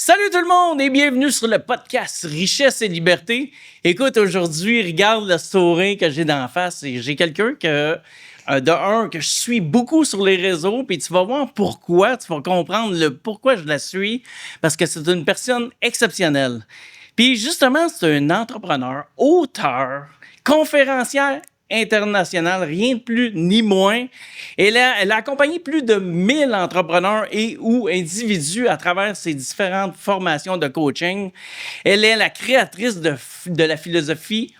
Salut tout le monde et bienvenue sur le podcast Richesse et Liberté. Écoute, aujourd'hui, regarde le sourire que j'ai d'en face et j'ai quelqu'un que je suis beaucoup sur les réseaux, puis tu vas voir pourquoi, tu vas comprendre le pourquoi je la suis, parce que c'est une personne exceptionnelle. Puis justement, c'est un entrepreneur, auteur, conférencière internationale, rien de plus ni moins. Elle a accompagné plus de 1000 entrepreneurs et ou individus à travers ses différentes formations de coaching. Elle est la créatrice de la philosophie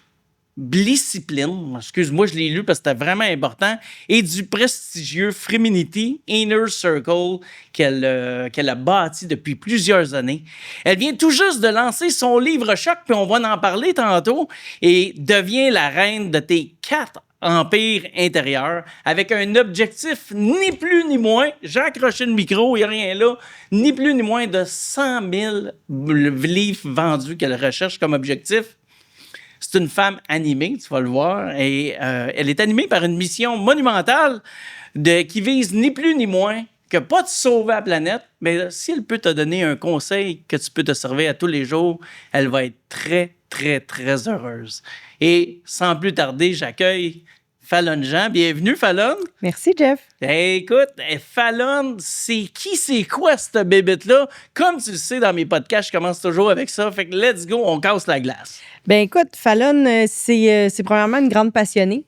Blisscipline, excuse-moi, je l'ai lu parce que c'était vraiment important, et du prestigieux Femininity Inner Circle qu'elle a bâti depuis plusieurs années. Elle vient tout juste de lancer son livre Choc, puis on va en parler tantôt, et devient la reine de tes 4 empires intérieurs avec un objectif ni plus ni moins, j'ai accroché le micro, il n'y a rien là, ni plus ni moins de 100 000 livres vendus qu'elle recherche comme objectif. C'est une femme animée, tu vas le voir, et elle est animée par une mission monumentale qui vise ni plus ni moins que pas de sauver la planète, mais si elle peut te donner un conseil que tu peux te servir à tous les jours, elle va être très, très, très heureuse. Et sans plus tarder, j'accueille Fallon Jean. Bienvenue, Fallon. Merci, Jeff. Hey, écoute, Fallon, c'est quoi cette bébête-là? Comme tu le sais, dans mes podcasts, je commence toujours avec ça. Fait que let's go, on casse la glace. Ben écoute, Fallon, c'est premièrement une grande passionnée.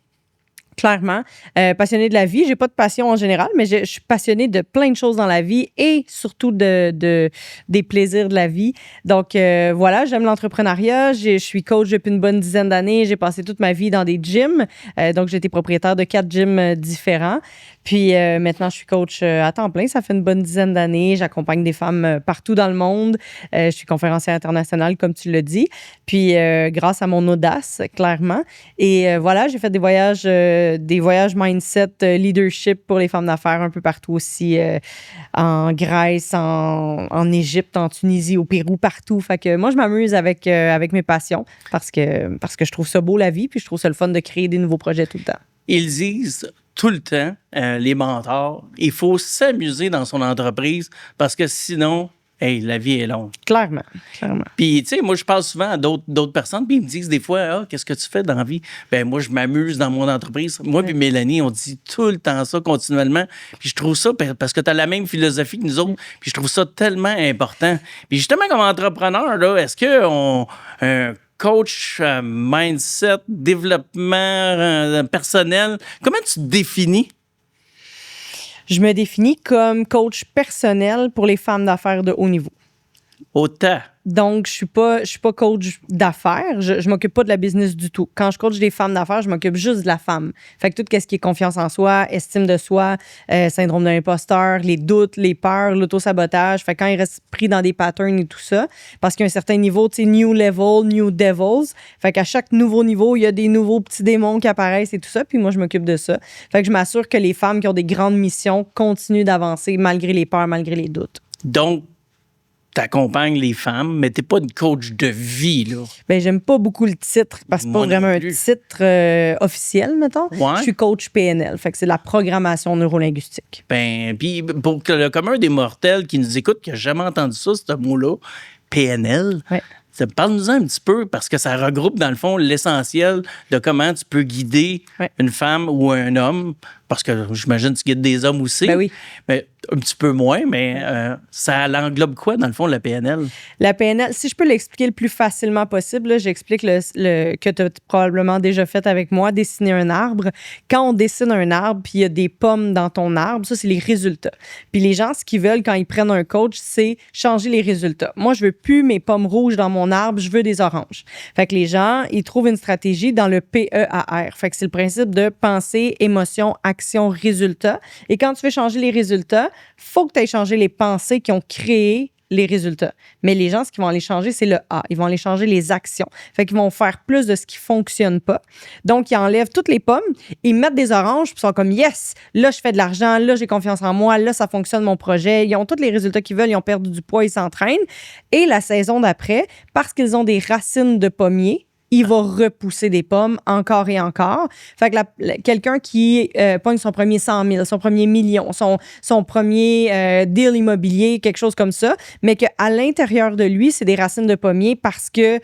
Clairement. Passionnée de la vie. J'ai pas de passion en général, mais je suis passionnée de plein de choses dans la vie et surtout des plaisirs de la vie. Donc, voilà, j'aime l'entrepreneuriat. Je suis coach depuis une bonne dizaine d'années. J'ai passé toute ma vie dans des gyms. Donc, j'ai été propriétaire de 4 gyms différents. Puis, maintenant, je suis coach à temps plein. Ça fait une bonne dizaine d'années. J'accompagne des femmes partout dans le monde. Je suis conférencière internationale, comme tu l'as dit. Puis, grâce à mon audace, clairement. Et voilà, j'ai fait des voyages mindset, leadership pour les femmes d'affaires un peu partout aussi, en Grèce, en Égypte, en Tunisie, au Pérou, partout. Fait que moi, je m'amuse avec mes passions parce que je trouve ça beau la vie, puis je trouve ça le fun de créer des nouveaux projets tout le temps. Ils disent tout le temps, les mentors, il faut s'amuser dans son entreprise parce que sinon, hey, la vie est longue. Clairement. Puis, tu sais, moi, je parle souvent à d'autres personnes, puis ils me disent des fois, « Ah, qu'est-ce que tu fais dans la vie? » Ben moi, je m'amuse dans mon entreprise. Moi puis Mélanie, on dit tout le temps ça, continuellement. Puis je trouve ça, parce que tu as la même philosophie que nous autres, puis je trouve ça tellement important. Puis justement, comme entrepreneur, là, est-ce qu'on... coach, mindset, développement personnel. Comment tu te définis? Je me définis comme coach personnel pour les femmes d'affaires de haut niveau. Autant. Donc, je suis pas coach d'affaires. Je m'occupe pas de la business du tout. Quand je coach des femmes d'affaires, je m'occupe juste de la femme. Fait que tout ce qui est confiance en soi, estime de soi, syndrome de l'imposteur, les doutes, les peurs, l'auto-sabotage. Fait que quand ils restent pris dans des patterns et tout ça, parce qu'il y a un certain niveau, tu sais, new level, new devils. Fait qu'à chaque nouveau niveau, il y a des nouveaux petits démons qui apparaissent et tout ça. Puis moi, je m'occupe de ça. Fait que je m'assure que les femmes qui ont des grandes missions continuent d'avancer malgré les peurs, malgré les doutes. Donc, t'accompagnes les femmes, mais t'es pas une coach de vie, là. Ben, j'aime pas beaucoup le titre, parce que c'est pas vraiment un titre officiel, mettons. Ouais. Je suis coach PNL, fait que c'est la programmation neurolinguistique. Ben, puis pour que le commun des mortels qui nous écoute, qui n'a jamais entendu ça, ce mot-là, PNL, ouais. Parle-nous un petit peu, parce que ça regroupe, dans le fond, l'essentiel de comment tu peux guider une femme ou un homme, parce que j'imagine que tu guides des hommes aussi. Ben oui. Mais un petit peu moins, mais ça l'englobe quoi, dans le fond, la PNL? La PNL, si je peux l'expliquer le plus facilement possible, là, j'explique que tu as probablement déjà fait avec moi, dessiner un arbre. Quand on dessine un arbre, puis il y a des pommes dans ton arbre, ça, c'est les résultats. Puis les gens, ce qu'ils veulent quand ils prennent un coach, c'est changer les résultats. Moi, je veux plus mes pommes rouges dans mon arbre, je veux des oranges. Fait que les gens, ils trouvent une stratégie dans le PEAR. Fait que c'est le principe de pensée, émotion, action, résultat. Et quand tu veux changer les résultats, faut que tu ailles changer les pensées qui ont créé les résultats. Mais les gens, ce qu'ils vont aller changer, c'est le A. Ils vont aller changer les actions. Fait qu'ils vont faire plus de ce qui fonctionne pas. Donc, ils enlèvent toutes les pommes, ils mettent des oranges, puis ils sont comme, yes, là, je fais de l'argent, là, j'ai confiance en moi, là, ça fonctionne mon projet. Ils ont tous les résultats qu'ils veulent, ils ont perdu du poids, ils s'entraînent. Et la saison d'après, parce qu'ils ont des racines de pommier, il va repousser des pommes encore et encore. Fait que quelqu'un qui pogne son premier 100 000, son premier million, son premier deal immobilier, quelque chose comme ça, mais qu'à l'intérieur de lui, c'est des racines de pommier parce que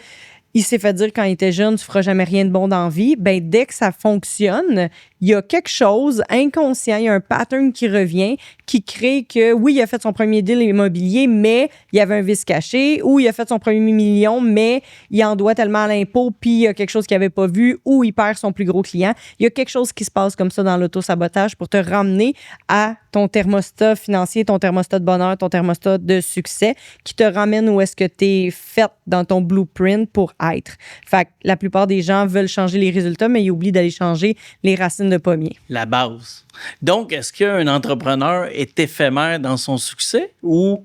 il s'est fait dire quand il était jeune, tu feras jamais rien de bon dans la vie. Ben, dès que ça fonctionne, il y a quelque chose inconscient, il y a un pattern qui revient, qui crée que, oui, il a fait son premier deal immobilier, mais il y avait un vice caché, ou il a fait son premier million, mais il en doit tellement à l'impôt, puis il y a quelque chose qu'il n'avait pas vu, ou il perd son plus gros client. Il y a quelque chose qui se passe comme ça dans l'auto-sabotage pour te ramener à ton thermostat financier, ton thermostat de bonheur, ton thermostat de succès, qui te ramène où est-ce que tu es fait dans ton blueprint pour être. Fait que la plupart des gens veulent changer les résultats, mais ils oublient d'aller changer les racines de pommier. La base. Donc, est-ce qu'un entrepreneur est éphémère dans son succès ou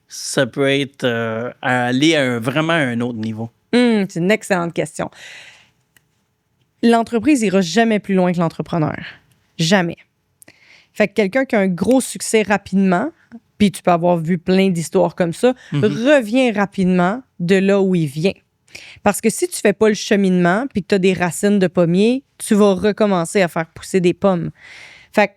ça peut être aller vraiment à un autre niveau? C'est une excellente question. L'entreprise n'ira jamais plus loin que l'entrepreneur. Jamais. Fait que quelqu'un qui a un gros succès rapidement, puis tu peux avoir vu plein d'histoires comme ça, revient rapidement de là où il vient. Parce que si tu fais pas le cheminement puis que tu as des racines de pommier, tu vas recommencer à faire pousser des pommes. Fait que,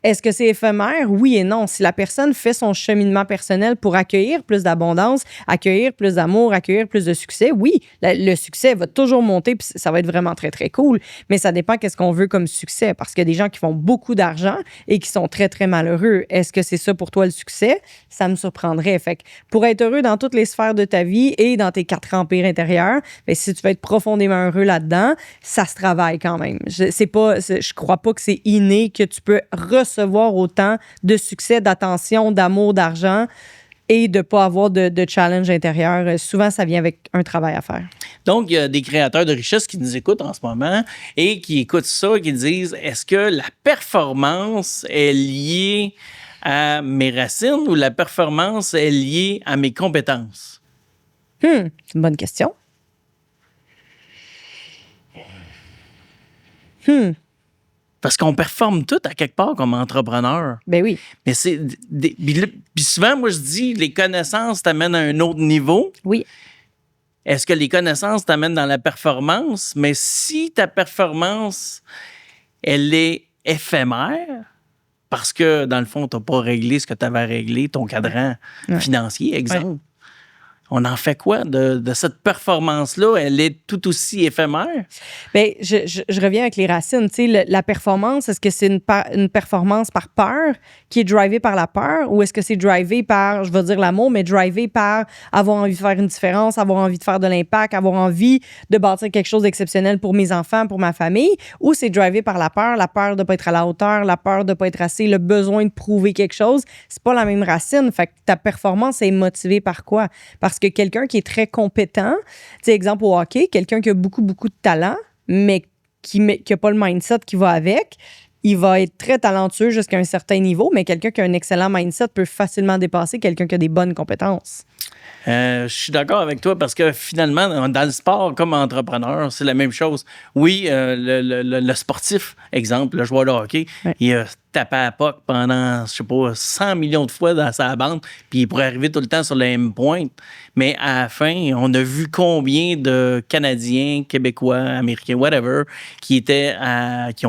est-ce que c'est éphémère? Oui et non. Si la personne fait son cheminement personnel pour accueillir plus d'abondance, accueillir plus d'amour, accueillir plus de succès, oui, le succès va toujours monter puis ça va être vraiment très, très cool. Mais ça dépend qu'est-ce qu'on veut comme succès. Parce qu'il y a des gens qui font beaucoup d'argent et qui sont très, très malheureux. Est-ce que c'est ça pour toi le succès? Ça me surprendrait. Fait que pour être heureux dans toutes les sphères de ta vie et dans tes 4 empires intérieurs, bien, si tu veux être profondément heureux là-dedans, ça se travaille quand même. Je crois pas que c'est inné que tu peux recevoir autant de succès, d'attention, d'amour, d'argent et de ne pas avoir de challenge intérieur. Souvent, ça vient avec un travail à faire. Donc, il y a des créateurs de richesse qui nous écoutent en ce moment et qui écoutent ça et qui disent, est-ce que la performance est liée à mes racines ou la performance est liée à mes compétences? C'est une bonne question. Parce qu'on performe tout à quelque part comme entrepreneur. Ben oui. Mais c'est. Puis souvent, moi, je dis, les connaissances t'amènent à un autre niveau. Oui. Est-ce que les connaissances t'amènent dans la performance? Mais si ta performance, elle est éphémère, parce que, dans le fond, tu n'as pas réglé ce que tu avais à régler, ton cadran financier, exemple. Ouais. On en fait quoi de cette performance-là? Elle est tout aussi éphémère? Bien, je reviens avec les racines. Tu sais, la performance, est-ce que c'est une performance par peur qui est drivée par la peur ou est-ce que c'est drivé par, je vais dire l'amour, mais drivé par avoir envie de faire une différence, avoir envie de faire de l'impact, avoir envie de bâtir quelque chose d'exceptionnel pour mes enfants, pour ma famille, ou c'est drivé par la peur de ne pas être à la hauteur, la peur de ne pas être assez, le besoin de prouver quelque chose? C'est pas la même racine. Fait que ta performance est motivée par quoi? Parce que quelqu'un qui est très compétent, tu sais, exemple au hockey, quelqu'un qui a beaucoup, beaucoup de talent, mais qui n'a pas le mindset qui va avec, il va être très talentueux jusqu'à un certain niveau, mais quelqu'un qui a un excellent mindset peut facilement dépasser quelqu'un qui a des bonnes compétences. Je suis d'accord avec toi parce que finalement, dans le sport comme entrepreneur, c'est la même chose. Oui, le sportif, exemple, le joueur de hockey, il a tapé à POC pendant, je sais pas, 100 millions de fois dans sa bande, puis il pourrait arriver tout le temps sur le M-point. Mais à la fin, on a vu combien de Canadiens, Québécois, Américains, whatever, qui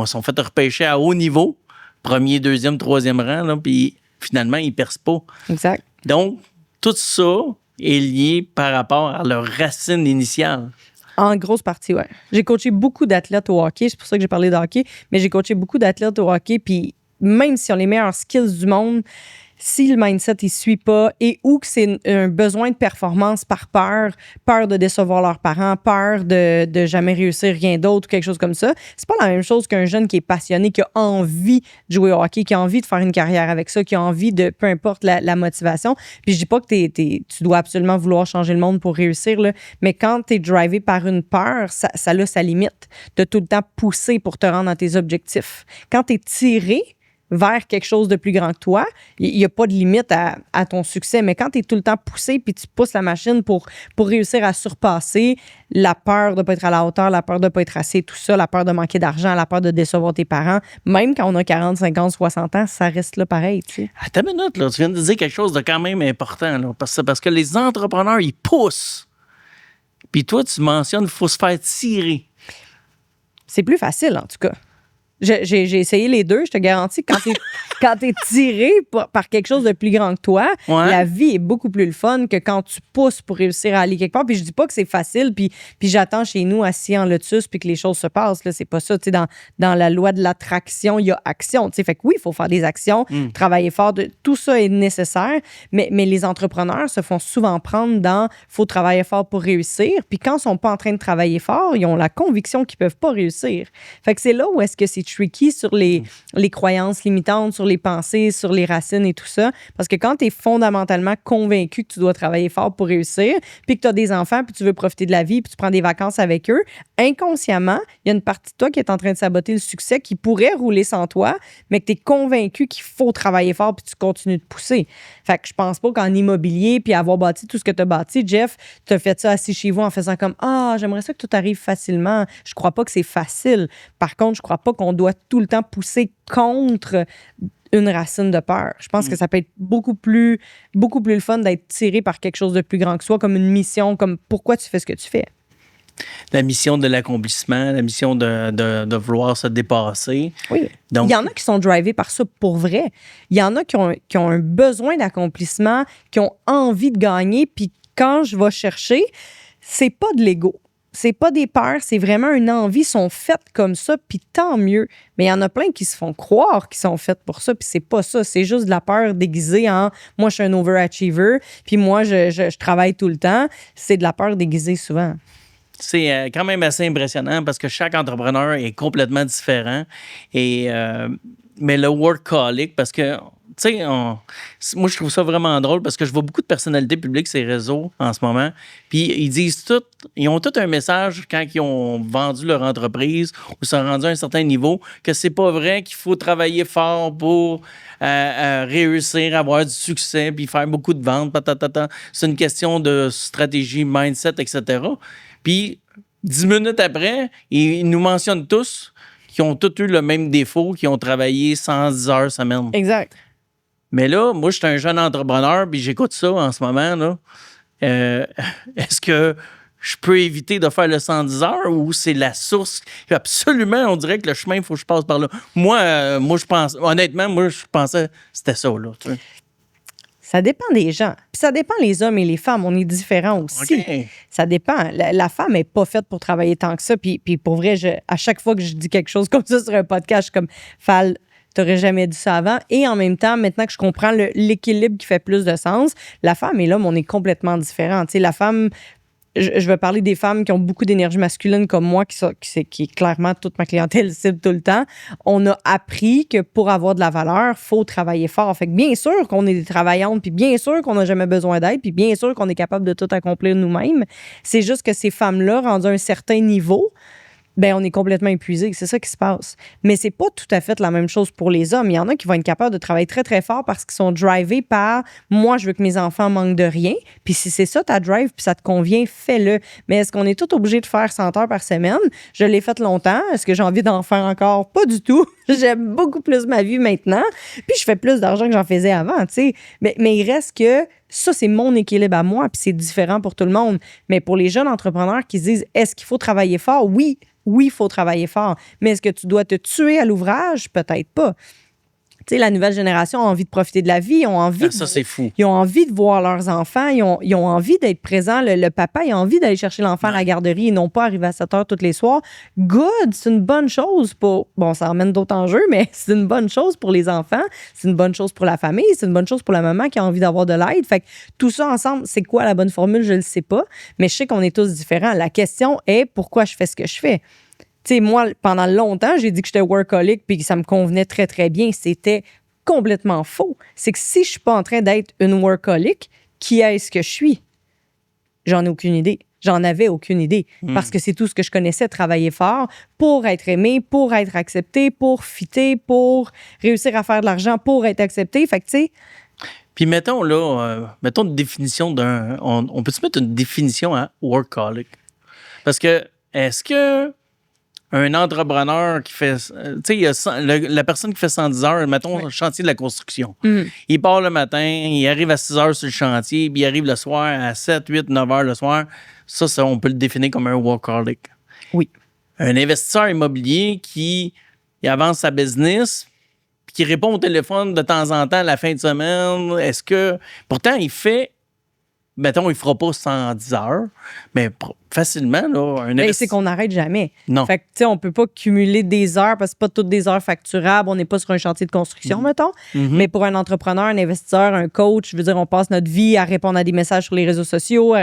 sont fait repêcher à haut niveau, premier, deuxième, troisième rang, là, puis finalement, ils ne percent pas. Exact. Donc, tout ça est lié par rapport à leur racine initiale. En grosse partie, oui. J'ai coaché beaucoup d'athlètes au hockey, c'est pour ça que j'ai parlé de hockey, mais j'ai coaché beaucoup d'athlètes au hockey, puis même s'ils ont les meilleurs skills du monde, si le mindset ne suit pas et ou que c'est un besoin de performance par peur de décevoir leurs parents, peur de jamais réussir rien d'autre ou quelque chose comme ça, c'est pas la même chose qu'un jeune qui est passionné, qui a envie de jouer au hockey, qui a envie de faire une carrière avec ça, qui a envie de, peu importe la motivation. Puis je dis pas que tu dois absolument vouloir changer le monde pour réussir, là, mais quand tu es drivé par une peur, ça a sa limite de tout le temps pousser pour te rendre à tes objectifs. Quand tu es tiré vers quelque chose de plus grand que toi, il n'y a pas de limite à ton succès. Mais quand tu es tout le temps poussé puis tu pousses la machine pour réussir à surpasser la peur de ne pas être à la hauteur, la peur de ne pas être assez, tout ça, la peur de manquer d'argent, la peur de décevoir tes parents, même quand on a 40, 50, 60 ans, ça reste là pareil. Tu sais. Attends une minute, là, tu viens de dire quelque chose de quand même important. Là, parce que les entrepreneurs, ils poussent Puis toi, tu mentionnes qu'il faut se faire tirer. C'est plus facile, en tout cas. J'ai essayé les deux. Je te garantis que quand t'es tiré par quelque chose de plus grand que toi, la vie est beaucoup plus le fun que quand tu pousses pour réussir à aller quelque part. Puis je dis pas que c'est facile, puis j'attends chez nous assis en lotus puis que les choses se passent. Là, c'est pas ça. Tu sais, dans la loi de l'attraction, il y a action. Tu sais, fait que oui, il faut faire des actions, travailler fort. Tout ça est nécessaire, mais les entrepreneurs se font souvent prendre dans faut travailler fort pour réussir. Puis quand ils sont pas en train de travailler fort, ils ont la conviction qu'ils peuvent pas réussir. Fait que c'est là où est-ce que c'est tricky sur les croyances limitantes, sur les pensées, sur les racines et tout ça. Parce que quand tu es fondamentalement convaincu que tu dois travailler fort pour réussir, puis que tu as des enfants, puis tu veux profiter de la vie, puis tu prends des vacances avec eux, inconsciemment, il y a une partie de toi qui est en train de saboter le succès, qui pourrait rouler sans toi, mais que tu es convaincu qu'il faut travailler fort, puis tu continues de pousser. Fait que je pense pas qu'en immobilier, puis avoir bâti tout ce que tu as bâti, Jeff, tu as fait ça assis chez vous en faisant comme « Ah, j'aimerais ça que tout arrive facilement. » Je crois pas que c'est facile. Par contre, je crois pas qu'on doit tout le temps pousser contre une racine de peur. Je pense que ça peut être beaucoup plus le fun d'être tiré par quelque chose de plus grand que soi, comme une mission, comme pourquoi tu fais ce que tu fais. La mission de l'accomplissement, la mission de vouloir se dépasser. Oui. Donc, il y en a qui sont drivés par ça pour vrai. Il y en a qui ont un besoin d'accomplissement, qui ont envie de gagner, puis quand je vais chercher, c'est pas de l'ego. C'est pas des peurs, c'est vraiment une envie, ils sont faites comme ça, puis tant mieux. Mais il y en a plein qui se font croire qu'ils sont faites pour ça, puis c'est pas ça. C'est juste de la peur déguisée en « moi, je suis un overachiever, puis moi, je travaille tout le temps ». C'est de la peur déguisée souvent. C'est quand même assez impressionnant parce que chaque entrepreneur est complètement différent. Mais le workaholic, parce que, tu sais, moi, je trouve ça vraiment drôle parce que je vois beaucoup de personnalités publiques sur les réseaux en ce moment. Puis ils ont tout un message quand ils ont vendu leur entreprise ou sont rendus à un certain niveau que c'est pas vrai qu'il faut travailler fort pour réussir, avoir du succès, puis faire beaucoup de ventes. C'est une question de stratégie, mindset, etc. Puis, 10 minutes après, ils nous mentionnent tous qui ont tous eu le même défaut, qui ont travaillé 110 heures semaine. Exact. Mais là, moi, je suis un jeune entrepreneur, puis j'écoute ça en ce moment. Là. Est-ce que je peux éviter de faire le 110 heures ou c'est la source? Absolument, on dirait que le chemin, il faut que je passe par là. Moi, je pense, honnêtement, je pensais que c'était ça. Là, tu sais. Ça dépend des gens. Puis ça dépend les hommes et les femmes. On est différents aussi. Okay. Ça dépend. La femme n'est pas faite pour travailler tant que ça. Puis pour vrai, à chaque fois que je dis quelque chose comme ça sur un podcast, je suis comme « Fal, t'aurais jamais dit ça avant. » Et en même temps, maintenant que je comprends l'équilibre qui fait plus de sens, la femme et l'homme, on est complètement différents. Tu sais, la femme... Je vais parler des femmes qui ont beaucoup d'énergie masculine comme moi, qui est clairement toute ma clientèle cible tout le temps. On a appris que pour avoir de la valeur, il faut travailler fort. Fait que bien sûr qu'on est des travaillantes, puis bien sûr qu'on n'a jamais besoin d'aide, puis bien sûr qu'on est capable de tout accomplir nous-mêmes. C'est juste que ces femmes-là, rendues à un certain niveau, ben on est complètement épuisé. C'est ça qui se passe. Mais c'est pas tout à fait la même chose pour les hommes. Il y en a qui vont être capables de travailler très, très fort parce qu'ils sont drivés par « moi, je veux que mes enfants manquent de rien ». Puis si c'est ça ta drive puis ça te convient, fais-le. Mais est-ce qu'on est tous obligés de faire 100 heures par semaine? Je l'ai fait longtemps. Est-ce que j'ai envie d'en faire encore? Pas du tout. J'aime beaucoup plus ma vie maintenant. Puis je fais plus d'argent que j'en faisais avant, tu sais. Mais il reste que ça, c'est mon équilibre à moi puis c'est différent pour tout le monde. Mais pour les jeunes entrepreneurs qui se disent « est-ce qu'il faut travailler fort? » Oui, il faut travailler fort. Mais est-ce que tu dois te tuer à l'ouvrage? Peut-être pas. Tu sais, la nouvelle génération a envie de profiter de la vie. Ils ont envie c'est fou. Ils ont envie de voir leurs enfants. Ils ont envie d'être présents. Le papa, il a envie d'aller chercher l'enfant à la garderie et non pas arriver à 7 heures tous les soirs. Good! C'est une bonne chose pour... Bon, ça emmène d'autres enjeux, mais c'est une bonne chose pour les enfants. C'est une bonne chose pour la famille. C'est une bonne chose pour la maman qui a envie d'avoir de l'aide. Fait que tout ça ensemble, c'est quoi la bonne formule? Je ne le sais pas. Mais je sais qu'on est tous différents. La question est pourquoi je fais ce que je fais? Tu sais, moi, pendant longtemps, j'ai dit que j'étais workaholic puis que ça me convenait très, très bien. C'était complètement faux. C'est que si je suis pas en train d'être une workaholic, qui est-ce que je suis? J'en ai aucune idée. J'en avais aucune idée. Parce que c'est tout ce que je connaissais, travailler fort pour être aimé, pour être accepté, pour fitter, pour réussir à faire de l'argent, pour être accepté. Fait que, tu sais... Puis mettons une définition on peut-tu mettre une définition à workaholic? Parce que est-ce que un entrepreneur qui fait... tu sais, il y a la personne qui fait 110 heures, mettons, le chantier de la construction. Il part le matin, il arrive à 6 heures sur le chantier, puis il arrive le soir à 7, 8, 9 heures le soir. Ça, on peut le définir comme un workaholic. Oui. Un investisseur immobilier qui il avance sa business, puis qui répond au téléphone de temps en temps à la fin de semaine. Est-ce que... Pourtant, il fait... Mettons, il ne fera pas 110 heures, mais facilement, là, C'est qu'on n'arrête jamais. Non. Fait que, tu sais, on peut pas cumuler des heures parce que c'est pas toutes des heures facturables. On n'est pas sur un chantier de construction, mettons. Mais pour un entrepreneur, un investisseur, un coach, je veux dire, on passe notre vie à répondre à des messages sur les réseaux sociaux.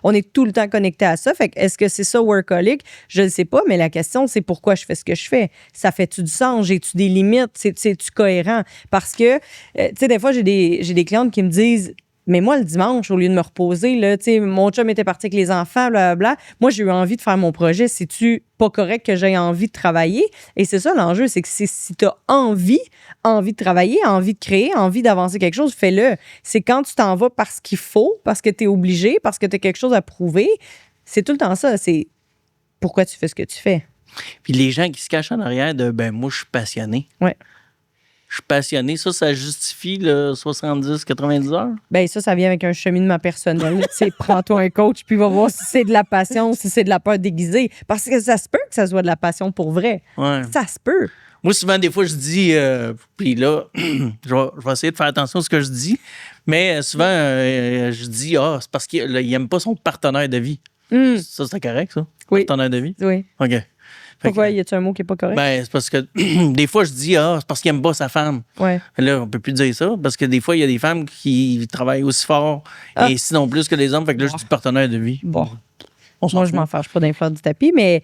On est tout le temps connecté à ça. Fait que, est-ce que c'est ça, workaholic? Je ne sais pas, mais la question, c'est pourquoi je fais ce que je fais. Ça fait-tu du sens? J'ai-tu des limites? C'est-tu cohérent? Parce que, tu sais, des fois, j'ai des clientes qui me disent... Mais moi, le dimanche, au lieu de me reposer, là, mon chum était parti avec les enfants, blablabla. Moi, j'ai eu envie de faire mon projet. C'est-tu pas correct que j'aie envie de travailler? Et c'est ça l'enjeu, c'est que si tu as envie de travailler, envie de créer, envie d'avancer quelque chose, fais-le. C'est quand tu t'en vas parce qu'il faut, parce que tu es obligé, parce que tu as quelque chose à prouver. C'est tout le temps ça. C'est pourquoi tu fais ce que tu fais. Puis les gens qui se cachent en arrière de « ben moi, je suis passionné ». Ouais. Je suis passionné. Ça justifie le 70, 90 heures? Bien, ça vient avec un cheminement personnel. Prends-toi un coach, puis va voir si c'est de la passion, si c'est de la peur déguisée. Parce que ça se peut que ça soit de la passion pour vrai. Ouais. Ça se peut. Moi, souvent, des fois, je dis, puis là, je vais essayer de faire attention à ce que je dis, mais souvent, je dis, c'est parce qu'il n'aime pas son partenaire de vie. Ça, c'est correct, ça? Oui. Partenaire de vie? Oui. OK. Pourquoi? Y a-tu un mot qui n'est pas correct? Ben, c'est parce que des fois, je dis, c'est parce qu'il n'aime pas sa femme. Ouais. Là, on peut plus dire ça, parce que des fois, il y a des femmes qui travaillent aussi fort et sinon plus que les hommes. Fait que là, je dis partenaire de vie. Bon. Moi, je m'en fâche pas d'un fleur du tapis, mais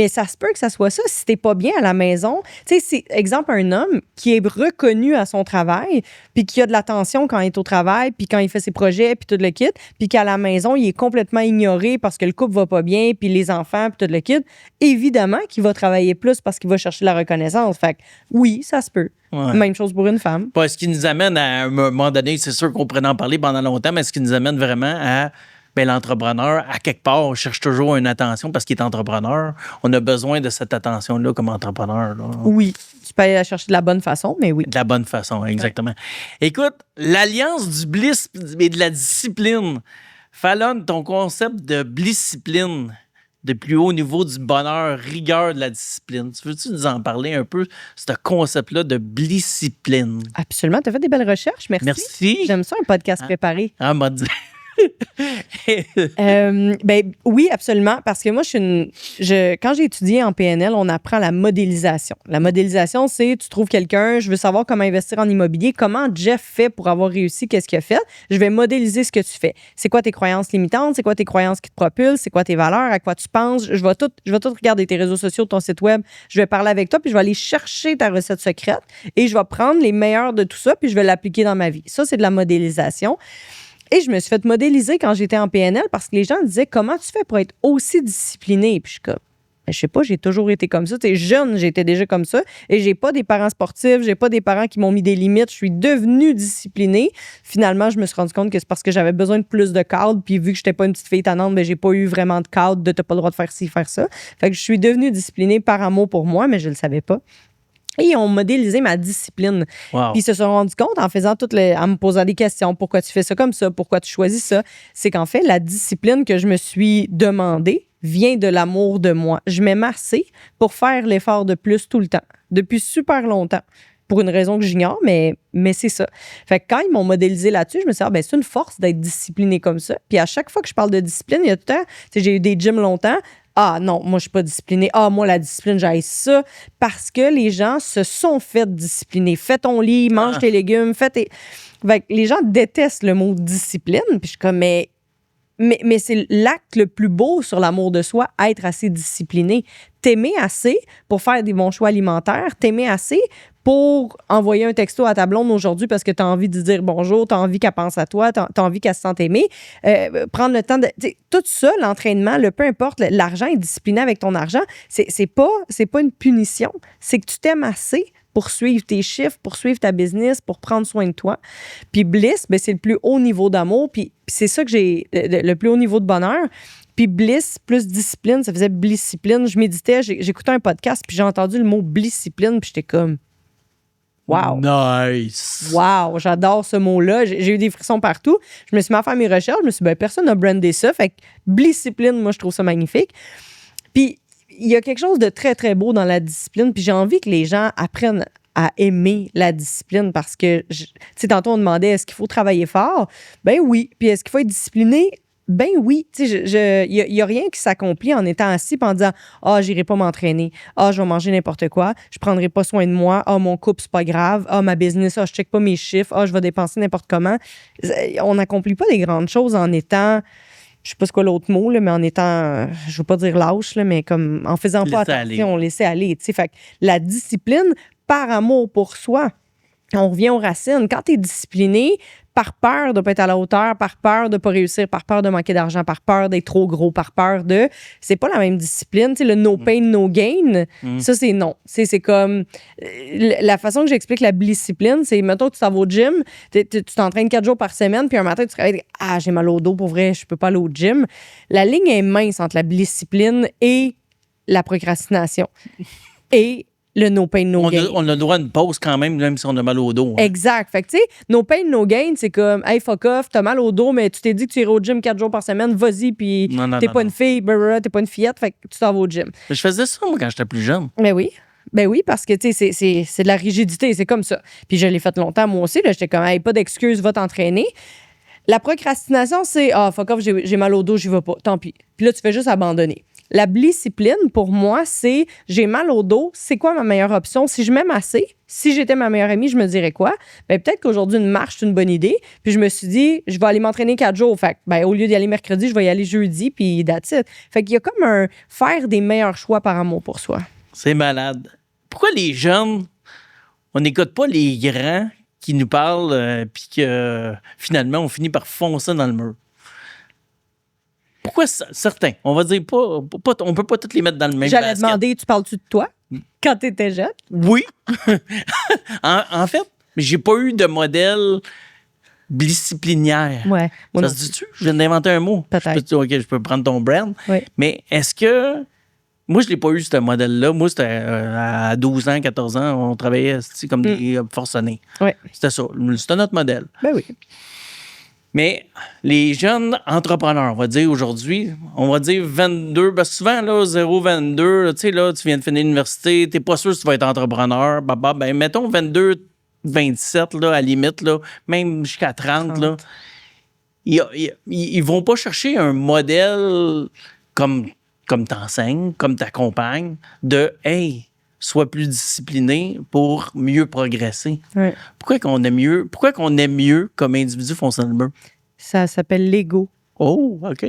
ça se peut que ça soit ça. Si t'es pas bien à la maison, tu sais, c'est exemple un homme qui est reconnu à son travail, puis qui a de l'attention quand il est au travail, puis quand il fait ses projets, puis tout le kit, puis qu'à la maison, il est complètement ignoré parce que le couple va pas bien, puis les enfants, puis tout le kit, évidemment qu'il va travailler plus parce qu'il va chercher la reconnaissance. Fait que oui, ça se peut. Ouais. Même chose pour une femme. Ce qui nous amène à un moment donné, c'est sûr qu'on pourrait en parler pendant longtemps, mais ce qui nous amène vraiment à... Ben, l'entrepreneur, à quelque part, on cherche toujours une attention parce qu'il est entrepreneur. On a besoin de cette attention-là comme entrepreneur. Là. Oui. Tu peux aller la chercher de la bonne façon, mais oui. De la bonne façon, exactement. Ouais. Écoute, l'alliance du bliss et de la discipline. Fallon, ton concept de blisscipline, de plus haut niveau du bonheur, rigueur de la discipline. Tu veux-tu nous en parler un peu, ce concept-là de blisscipline? Absolument. Tu as fait des belles recherches. Merci. Merci. J'aime ça, un podcast préparé. Ah, m'a dit... Ben oui, absolument, parce que moi, quand j'ai étudié en PNL, on apprend la modélisation. La modélisation, c'est tu trouves quelqu'un, je veux savoir comment investir en immobilier, comment Jeff fait pour avoir réussi, qu'est-ce qu'il a fait. Je vais modéliser ce que tu fais. C'est quoi tes croyances limitantes, c'est quoi tes croyances qui te propulsent, c'est quoi tes valeurs, à quoi tu penses. Je vais tout regarder tes réseaux sociaux, ton site web, je vais parler avec toi, puis je vais aller chercher ta recette secrète et je vais prendre les meilleurs de tout ça, puis je vais l'appliquer dans ma vie. Ça, c'est de la modélisation. Et je me suis fait modéliser quand j'étais en PNL parce que les gens disaient comment tu fais pour être aussi discipliné. Puis je suis comme, je sais pas, j'ai toujours été comme ça. Tu sais, jeune, j'étais déjà comme ça. Et j'ai pas des parents sportifs, j'ai pas des parents qui m'ont mis des limites. Je suis devenue disciplinée. Finalement, je me suis rendu compte que c'est parce que j'avais besoin de plus de cadre. Puis vu que j'étais pas une petite fille tannante, ben j'ai pas eu vraiment de cadre de t'as pas le droit de faire ci, faire ça. Fait que je suis devenue disciplinée par amour pour moi, mais je le savais pas. Et ils ont modélisé ma discipline. Wow. Puis ils se sont rendus compte en me posant des questions. Pourquoi tu fais ça comme ça? Pourquoi tu choisis ça? C'est qu'en fait, la discipline que je me suis demandée vient de l'amour de moi. Je m'aime assez pour faire l'effort de plus tout le temps, depuis super longtemps. Pour une raison que j'ignore, mais c'est ça. Fait que quand ils m'ont modélisé là-dessus, je me suis dit, c'est une force d'être discipliné comme ça. Puis à chaque fois que je parle de discipline, il y a tout le temps, j'ai eu des gyms longtemps. Ah non, moi, je suis pas disciplinée. Ah, moi, la discipline, j'aille ça. Parce que les gens se sont fait discipliner. Fais ton lit, mange tes légumes, Fait que les gens détestent le mot discipline. Puis je suis comme, mais c'est l'acte le plus beau sur l'amour de soi, être assez discipliné. T'aimer assez pour faire des bons choix alimentaires. T'aimer assez pour envoyer un texto à ta blonde aujourd'hui parce que tu as envie de dire bonjour, tu as envie qu'elle pense à toi, tu as envie qu'elle se sente aimée. Prendre le temps de... Tout ça, l'entraînement, peu importe, l'argent est discipliné avec ton argent. C'est pas une punition. C'est que tu t'aimes assez pour suivre tes chiffres, pour suivre ta business, pour prendre soin de toi. Puis bliss, c'est le plus haut niveau d'amour. Puis c'est ça que j'ai... Le plus haut niveau de bonheur. Puis bliss plus discipline, ça faisait blisscipline. Je méditais, j'écoutais un podcast, puis j'ai entendu le mot blisscipline, puis j'étais comme... Wow! Nice! Wow! J'adore ce mot-là. J'ai eu des frissons partout. Je me suis mis à faire mes recherches. Je me suis dit, personne n'a brandé ça. Fait que blisscipline, moi, je trouve ça magnifique. Puis, il y a quelque chose de très, très beau dans la discipline. Puis, j'ai envie que les gens apprennent à aimer la discipline parce que, tu sais, tantôt, on demandait, est-ce qu'il faut travailler fort? Ben oui. Puis, est-ce qu'il faut être discipliné? Ben oui, tu sais, il y a rien qui s'accomplit en étant assis et en disant « Ah, j'irai pas m'entraîner. Ah, je vais manger n'importe quoi. Je prendrai pas soin de moi. Ah, mon couple, c'est pas grave. Ah, ma business, ah, je check pas mes chiffres. Ah, je vais dépenser n'importe comment. » On n'accomplit pas des grandes choses en étant, je sais pas c'est quoi l'autre mot, là, mais en étant, je veux pas dire lâche, là, mais comme en faisant pas attention, on laissait aller. Tu sais, fait que la discipline, par amour pour soi, on revient aux racines. Quand tu es discipliné, par peur de ne pas être à la hauteur, par peur de ne pas réussir, par peur de manquer d'argent, par peur d'être trop gros, par peur de... C'est pas la même discipline. Tu sais, le no pain, no gain, ça, c'est non. C'est comme... La façon que j'explique la discipline, c'est, mettons que tu t'en vas au gym, tu t'entraînes 4 jours par semaine, puis un matin, tu te réveilles, ah, j'ai mal au dos, pour vrai, je peux pas aller au gym. La ligne est mince entre la discipline et la procrastination. Et le no pain, no gain. On a le droit à une pause quand même si on a mal au dos. Hein. Exact. Fait que, tu sais, no pain, no gain, c'est comme, hey, fuck off, t'as mal au dos, mais tu t'es dit que tu irais au gym 4 jours par semaine, vas-y, puis t'es pas une fille, t'es pas une fillette, fait que tu t'en vas au gym. Mais je faisais ça, moi, quand j'étais plus jeune. Ben oui, parce que, tu sais, c'est de la rigidité, c'est comme ça. Puis je l'ai fait longtemps, moi aussi, là, j'étais comme, hey, pas d'excuse, va t'entraîner. La procrastination, c'est, ah, fuck off, j'ai mal au dos, j'y vais pas, tant pis. Puis là, tu fais juste abandonner. La discipline, pour moi, c'est j'ai mal au dos, c'est quoi ma meilleure option? Si je m'aime assez, si j'étais ma meilleure amie, je me dirais quoi? Ben, peut-être qu'aujourd'hui, une marche, c'est une bonne idée. Puis je me suis dit, je vais aller m'entraîner 4 jours. Fait que, ben, au lieu d'y aller mercredi, je vais y aller jeudi, puis that's it. Fait qu'il y a comme un faire des meilleurs choix par amour pour soi. C'est malade. Pourquoi les jeunes, on n'écoute pas les grands qui nous parlent, puis que finalement, on finit par foncer dans le mur? Pourquoi certains? On va dire pas, on peut pas tous les mettre dans le même basket. J'allais demander, tu parles-tu de toi quand tu étais jeune? Oui. en fait, j'ai pas eu de modèle disciplinaire. Ouais. Ça se dit-tu? Je viens d'inventer un mot. Peut-être. Je peux prendre ton brand. Oui. Mais est-ce que... Moi, je l'ai pas eu, ce modèle-là. Moi, c'était à 12 ans, 14 ans, on travaillait comme des forcenés. Oui. C'était ça. C'était notre modèle. Ben oui. Mais les jeunes entrepreneurs, on va dire aujourd'hui, on va dire 22, ben souvent, là, 0-22, tu sais, là, tu viens de finir l'université, t'es pas sûr que tu vas être entrepreneur, ben mettons 22, 27, là, à la limite, là, même jusqu'à 30, là. Ils vont pas chercher un modèle comme t'enseignes, comme t'accompagnes, de « Hey, sois plus discipliné pour mieux progresser. Ouais. Pourquoi qu'on aime mieux comme individu foncer dans le mur? Ça s'appelle l'ego. Oh, OK.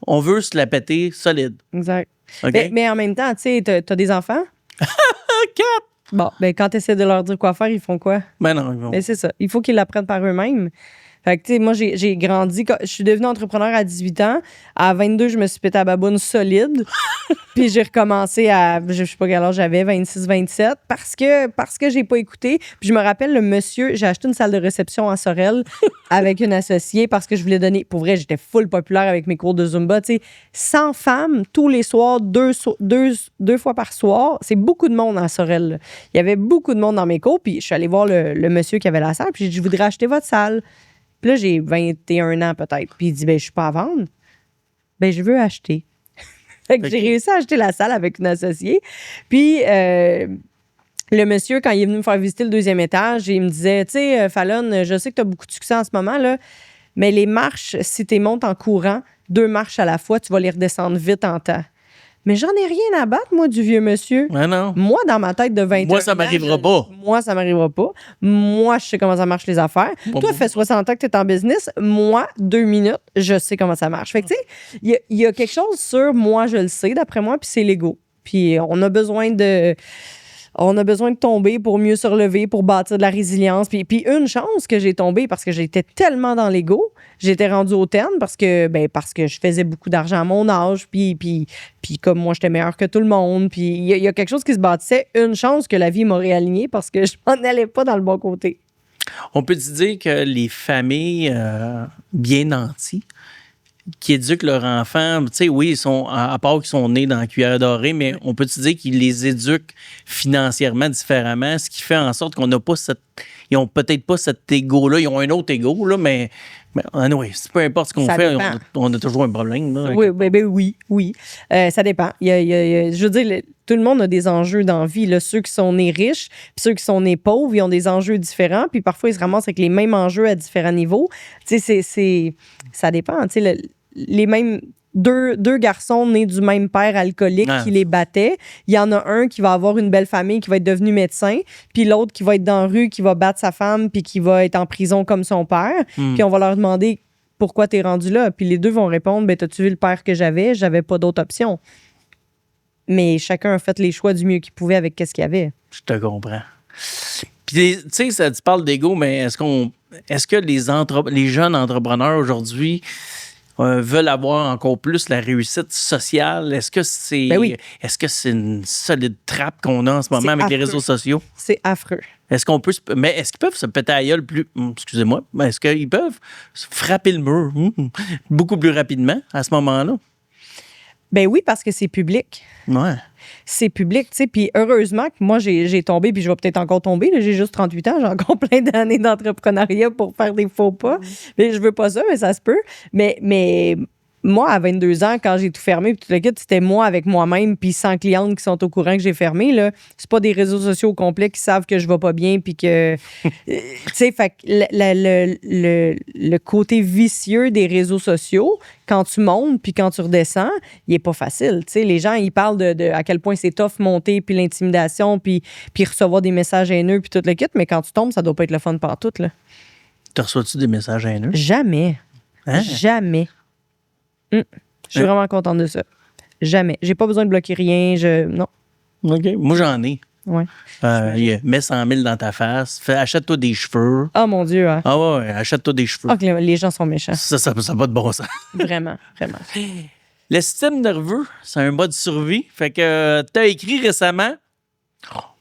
On veut se la péter solide. Exact. OK? Mais en même temps, tu sais, t'as des enfants? 4! Bon, ben quand tu essaies de leur dire quoi faire, ils font quoi? Ben non, ils vont. Mais c'est ça. Il faut qu'ils l'apprennent par eux-mêmes. Fait que, tu sais, moi, j'ai grandi. Je suis devenue entrepreneur à 18 ans. À 22, je me suis pété à baboune solide. Puis j'ai recommencé à, je sais pas quel âge j'avais, 26, 27, parce que j'ai pas écouté. Puis je me rappelle, le monsieur, j'ai acheté une salle de réception à Sorel avec une associée parce que je voulais donner, pour vrai, j'étais full populaire avec mes cours de Zumba, tu sais, 100 femmes tous les soirs, deux fois par soir. C'est beaucoup de monde à Sorel, là. Il y avait beaucoup de monde dans mes cours. Puis je suis allée voir le monsieur qui avait la salle. Puis j'ai dit, je voudrais acheter votre salle. Puis là, j'ai 21 ans peut-être. Puis il dit, ben, je suis pas à vendre. Ben, je veux acheter. Fait que j'ai réussi à acheter la salle avec une associée. Puis le monsieur, quand il est venu me faire visiter le 2e étage, il me disait, tu sais, Fallon, je sais que tu as beaucoup de succès en ce moment, là, mais les marches, si tu montes en courant, 2 marches à la fois, tu vas les redescendre vite en temps. Mais j'en ai rien à battre, moi, du vieux monsieur. Ouais, non. Moi, dans ma tête de 21 ans... Moi, ça m'arrivera pas. Moi, ça m'arrivera pas. Moi, je sais comment ça marche, les affaires. Toi, fait 60 ans que tu es en business. Moi, 2 minutes, je sais comment ça marche. Fait que, tu sais, il y a quelque chose sur moi, je le sais, d'après moi, puis c'est l'ego. Puis on a besoin de tomber pour mieux se relever, pour bâtir de la résilience. Puis une chance que j'ai tombé parce que j'étais tellement dans l'ego, j'étais rendue hautaine parce que je faisais beaucoup d'argent à mon âge, puis comme moi, j'étais meilleure que tout le monde. Puis il y a quelque chose qui se bâtissait. Une chance que la vie m'a réalignée parce que je m'en allais pas dans le bon côté. On peut dire que les familles bien nanties, qui éduquent leurs enfants, tu sais, oui, ils sont, à part qu'ils sont nés dans la cuillère dorée, mais on peut te dire qu'ils les éduquent financièrement différemment, ce qui fait en sorte qu'on n'a pas ils ont peut-être pas cet ego-là, ils ont un autre ego, là, mais anyway, peu importe ce qu'on Ça fait, dépend. on a toujours un problème. Là, Oui, oui. Ça dépend. Je veux dire, tout le monde a des enjeux dans la vie. Là. Ceux qui sont nés riches, puis ceux qui sont nés pauvres, ils ont des enjeux différents. Puis parfois, ils se ramassent avec les mêmes enjeux à différents niveaux. Tu sais, ça dépend. Tu sais, les mêmes deux garçons nés du même père alcoolique qui les battait. Il y en a un qui va avoir une belle famille, qui va être devenu médecin, puis l'autre qui va être dans la rue, qui va battre sa femme, puis qui va être en prison comme son père. Puis on va leur demander pourquoi t'es rendu là. Puis les deux vont répondre, ben t'as-tu vu le père que j'avais pas d'autre option. Mais chacun a fait les choix du mieux qu'il pouvait avec qu'est-ce qu'il y avait. Je te comprends. Puis, tu sais, tu parles d'ego, mais est-ce que les jeunes entrepreneurs aujourd'hui veulent avoir encore plus la réussite sociale? Est-ce que c'est une solide trappe qu'on a en ce moment avec les réseaux sociaux? C'est affreux. Est-ce qu'ils peuvent se péter à la gueule excusez-moi, mais est-ce qu'ils peuvent frapper le mur beaucoup plus rapidement à ce moment-là? Ben oui, parce que c'est public. Ouais. C'est public, tu sais. Puis heureusement que moi, j'ai tombé, puis je vais peut-être encore tomber. Là, j'ai juste 38 ans, j'ai encore plein d'années d'entrepreneuriat pour faire des faux pas. Mais je veux pas ça, mais ça se peut. Mais moi, à 22 ans, quand j'ai tout fermé, puis tout le kit, c'était moi avec moi-même, puis 100 clientes qui sont au courant que j'ai fermé. Là. C'est pas des réseaux sociaux au complet qui savent que je vais pas bien, puis que... tu sais, fait que le côté vicieux des réseaux sociaux, quand tu montes puis quand tu redescends, il est pas facile. Tu sais, les gens, ils parlent de à quel point c'est tough monter, puis l'intimidation, puis recevoir des messages haineux, puis tout le kit, mais quand tu tombes, ça doit pas être le fun partout, là. Tu reçois-tu des messages haineux? Jamais. Hein? Jamais. Je suis vraiment contente de ça. Jamais. J'ai pas besoin de bloquer rien. Non. OK. Moi, j'en ai. Ouais. Mets 100 000 dans ta face. Achète-toi des cheveux. Oh mon Dieu. Hein. Ah ouais, achète-toi des cheveux. Ah, que les gens sont méchants. Ça n'a pas de bon sens. Vraiment. Le système nerveux, c'est un mode survie. Fait que tu as écrit récemment,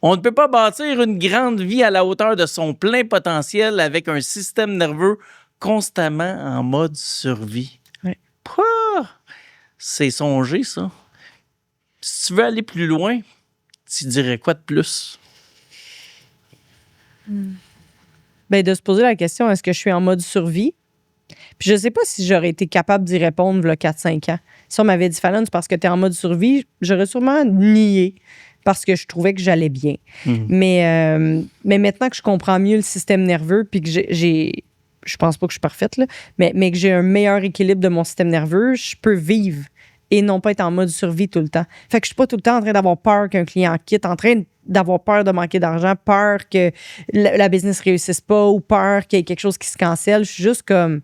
on ne peut pas bâtir une grande vie à la hauteur de son plein potentiel avec un système nerveux constamment en mode survie. Ouais. C'est songé, ça. Si tu veux aller plus loin, tu dirais quoi de plus? Ben, de se poser la question, est-ce que je suis en mode survie? Puis je sais pas si j'aurais été capable d'y répondre il y a 4-5 ans. Si on m'avait dit, Fallon, c'est parce que tu es en mode survie, j'aurais sûrement nié parce que je trouvais que j'allais bien. Mais maintenant que je comprends mieux le système nerveux puis que je pense pas que je suis parfaite, là, mais que j'ai un meilleur équilibre de mon système nerveux, je peux vivre et non pas être en mode survie tout le temps. Fait que je suis pas tout le temps en train d'avoir peur qu'un client quitte, en train d'avoir peur de manquer d'argent, peur que la business réussisse pas ou peur qu'il y ait quelque chose qui se cancelle. Je suis juste comme...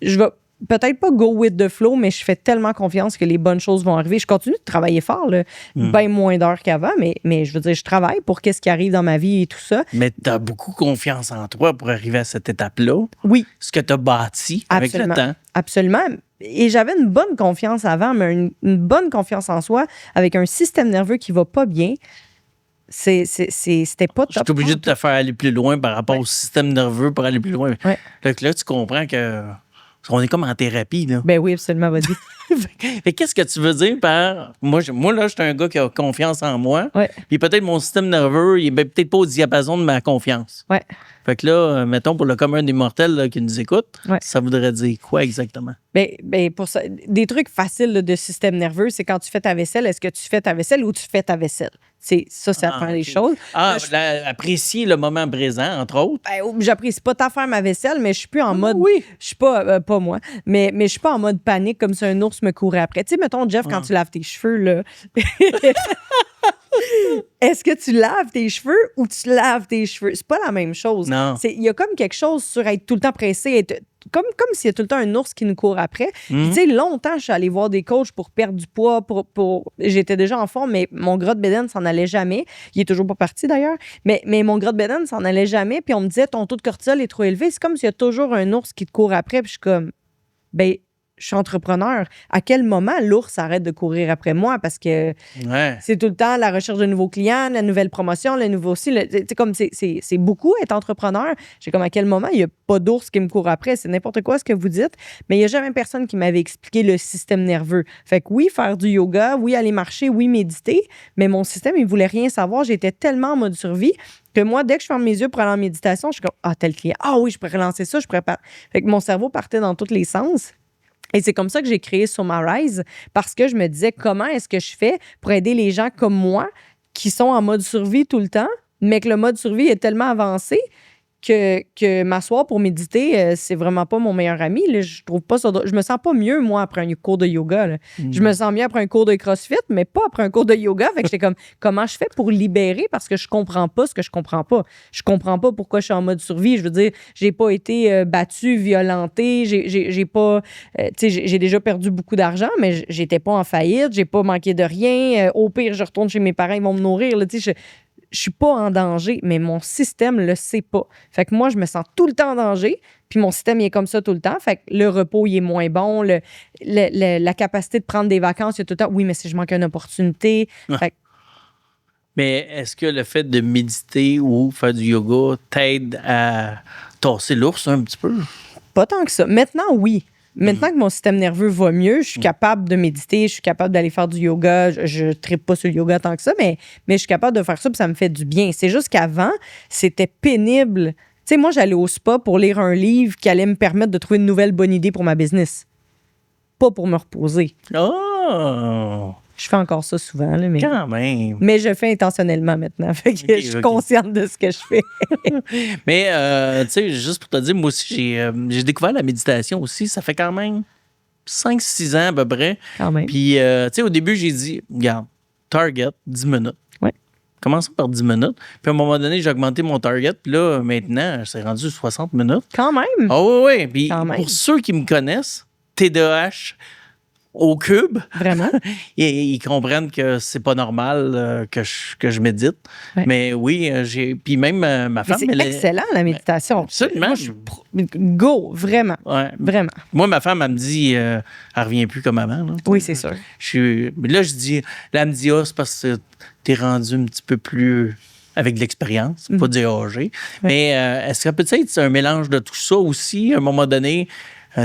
Je vais peut-être pas go with the flow, mais je fais tellement confiance que les bonnes choses vont arriver. Je continue de travailler fort, bien moins d'heures qu'avant, mais je veux dire, je travaille pour qu'est-ce qui arrive dans ma vie et tout ça. Mais tu as beaucoup confiance en toi pour arriver à cette étape-là. Oui. Ce que tu as bâti avec le temps. Absolument. Et j'avais une bonne confiance avant, mais une bonne confiance en soi avec un système nerveux qui va pas bien. C'était pas top. Je suis obligé de te faire aller plus loin par rapport au système nerveux pour aller plus loin. Ouais. Donc là, tu comprends qu'on est comme en thérapie, là. Ben oui, absolument, vas-y. Fait qu'est-ce que tu veux dire par... Moi, là, je suis un gars qui a confiance en moi. Ouais. Puis peut-être mon système nerveux, il est peut-être pas au diapason de ma confiance. Ouais. Fait que là, mettons, pour le commun des mortels là, qui nous écoute, ça voudrait dire quoi exactement? Ben pour ça, des trucs faciles là, de système nerveux, c'est quand tu fais ta vaisselle, est-ce que tu fais ta vaisselle ou tu fais ta vaisselle? C'est la première des choses. Apprécier le moment présent, entre autres. Ben, j'apprécie pas tant faire ma vaisselle, mais je suis plus en mode... Oui. Je suis pas moi, mais je suis pas en mode panique comme si un ours me courait après. Tu sais, mettons, Jeff, quand tu laves tes cheveux, là... Est-ce que tu laves tes cheveux ou tu laves tes cheveux? C'est pas la même chose. Non. Il y a comme quelque chose sur être tout le temps pressé, comme s'il y a tout le temps un ours qui nous court après. Puis, tu sais, longtemps, je suis allée voir des coachs pour perdre du poids. J'étais déjà en forme, mais mon gras de bédaine s'en allait jamais. Il est toujours pas parti, d'ailleurs. Mais mon gras de bédaine s'en allait jamais. Puis on me disait, ton taux de cortisol est trop élevé. C'est comme s'il y a toujours un ours qui te court après. Puis je suis comme, ben, je suis entrepreneur. À quel moment l'ours arrête de courir après moi? Parce que c'est tout le temps la recherche de nouveaux clients, la nouvelle promotion, le nouveau aussi. C'est beaucoup être entrepreneur. J'ai comme à quel moment il n'y a pas d'ours qui me court après? C'est n'importe quoi ce que vous dites, mais il n'y a jamais personne qui m'avait expliqué le système nerveux. Fait que oui, faire du yoga, oui, aller marcher, oui, méditer, mais mon système, il ne voulait rien savoir. J'étais tellement en mode survie que moi, dès que je ferme mes yeux pour aller en méditation, je suis comme, ah, tel client. Ah oui, je pourrais relancer ça, je pourrais pas. Fait que mon cerveau partait dans tous les sens. Et c'est comme ça que j'ai créé Soma Rise, parce que je me disais, comment est-ce que je fais pour aider les gens comme moi qui sont en mode survie tout le temps, mais que le mode survie est tellement avancé que m'asseoir pour méditer, c'est vraiment pas mon meilleur ami. Là. Je trouve pas ça. Je me sens pas mieux, moi, après un cours de yoga. Là. Je me sens mieux après un cours de CrossFit, mais pas après un cours de yoga. Fait que j'étais comme, comment je fais pour libérer? Parce que je comprends pas ce que je comprends pas. Je comprends pas pourquoi je suis en mode survie. Je veux dire, j'ai pas été battue, violentée. J'ai pas. Tu sais, j'ai déjà perdu beaucoup d'argent, mais j'étais pas en faillite. J'ai pas manqué de rien. Au pire, je retourne chez mes parents, ils vont me nourrir. Là, tu sais, je suis pas en danger, mais mon système le sait pas. Fait que moi, je me sens tout le temps en danger, puis mon système, il est comme ça tout le temps. Fait que le repos, il est moins bon. La capacité de prendre des vacances, il y a tout le temps. Oui, mais si je manque une opportunité. Fait que, mais est-ce que le fait de méditer ou faire du yoga t'aide à tasser l'ours un petit peu? pas tant que ça. Maintenant, oui. Maintenant que mon système nerveux va mieux, je suis capable de méditer, je suis capable d'aller faire du yoga. Je ne trippe pas sur le yoga tant que ça, mais je suis capable de faire ça, puis ça me fait du bien. C'est juste qu'avant, c'était pénible. Tu sais, moi, j'allais au spa pour lire un livre qui allait me permettre de trouver une nouvelle bonne idée pour ma business. Pas pour me reposer. Oh! Je fais encore ça souvent, là, mais... Quand même. Mais je le fais intentionnellement maintenant. Fait que je suis consciente de ce que je fais. Mais, tu sais, juste pour te dire, moi aussi, j'ai découvert la méditation aussi. Ça fait quand même 5-6 ans à peu près. Quand même. Puis, tu sais, au début, j'ai dit, regarde, target, 10 minutes. Ouais. Commençons par 10 minutes. Puis, à un moment donné, j'ai augmenté mon target. Puis là, maintenant, c'est rendu 60 minutes. Quand même. Ah oui, oui. Puis, Quand même. pour ceux qui me connaissent, TDAH au cube, Vraiment. ils comprennent que c'est pas normal que je médite. Ouais. Mais oui, puis même ma femme... Mais c'est excellent, la méditation. Absolument. Moi, go, vraiment. Ouais. Vraiment. Moi, ma femme, elle me dit, elle revient plus comme avant. Là. Oui, c'est sûr. Mais là, je dis, là, elle me dit, c'est parce que t'es rendu un petit peu plus avec de l'expérience, pas du âgé. Mais est-ce que peut-être c'est un mélange de tout ça aussi, à un moment donné?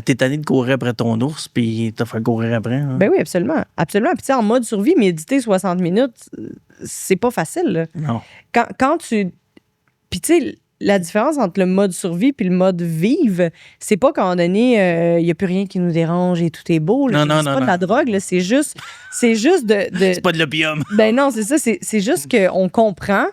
T'es tanné de courir après ton ours, puis t'as fait courir après. Hein? Ben oui, absolument. Absolument. Puis, tu sais, en mode survie, méditer 60 minutes, c'est pas facile. Là. Non. Quand tu. Puis, tu sais, la différence entre le mode survie puis le mode vive, c'est pas qu'à un moment donné, il n'y a plus rien qui nous dérange et tout est beau. Là. Non, c'est pas de la drogue, là. C'est juste de. C'est pas de l'opium. Ben non, c'est ça. C'est juste qu'on comprend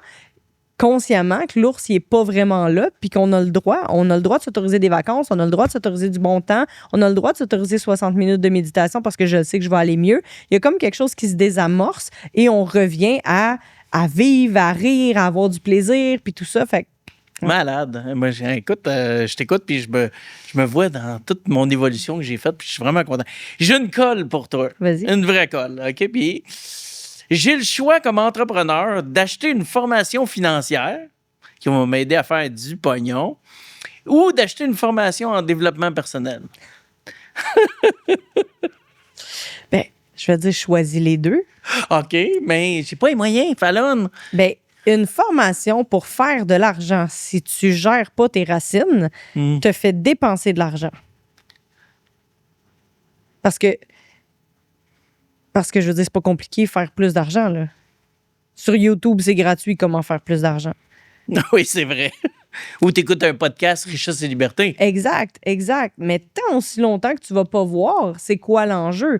consciemment que l'ours, il est pas vraiment là, puis qu'on a le droit. On a le droit de s'autoriser des vacances, on a le droit de s'autoriser du bon temps, on a le droit de s'autoriser 60 minutes de méditation parce que je sais que je vais aller mieux. Il y a comme quelque chose qui se désamorce et on revient à vivre, à rire, à avoir du plaisir, puis tout ça. Fait que Malade. Moi, écoute, je t'écoute, puis je me vois dans toute mon évolution que j'ai faite, puis je suis vraiment content. J'ai une colle pour toi. Vas-y. Une vraie colle, OK? Puis j'ai le choix comme entrepreneur d'acheter une formation financière qui va m'aider à faire du pognon ou d'acheter une formation en développement personnel. ben, je vais dire, choisis les deux. OK, mais j'ai pas les moyens, Fallon. Ben, une formation pour faire de l'argent, si tu gères pas tes racines, te fait dépenser de l'argent. Parce que je veux dire, c'est pas compliqué faire plus d'argent, là. Sur YouTube, c'est gratuit comment faire plus d'argent. Oui, c'est vrai. Ou t'écoutes un podcast Richesse et Liberté. Exact. Mais tant aussi longtemps que tu vas pas voir c'est quoi l'enjeu.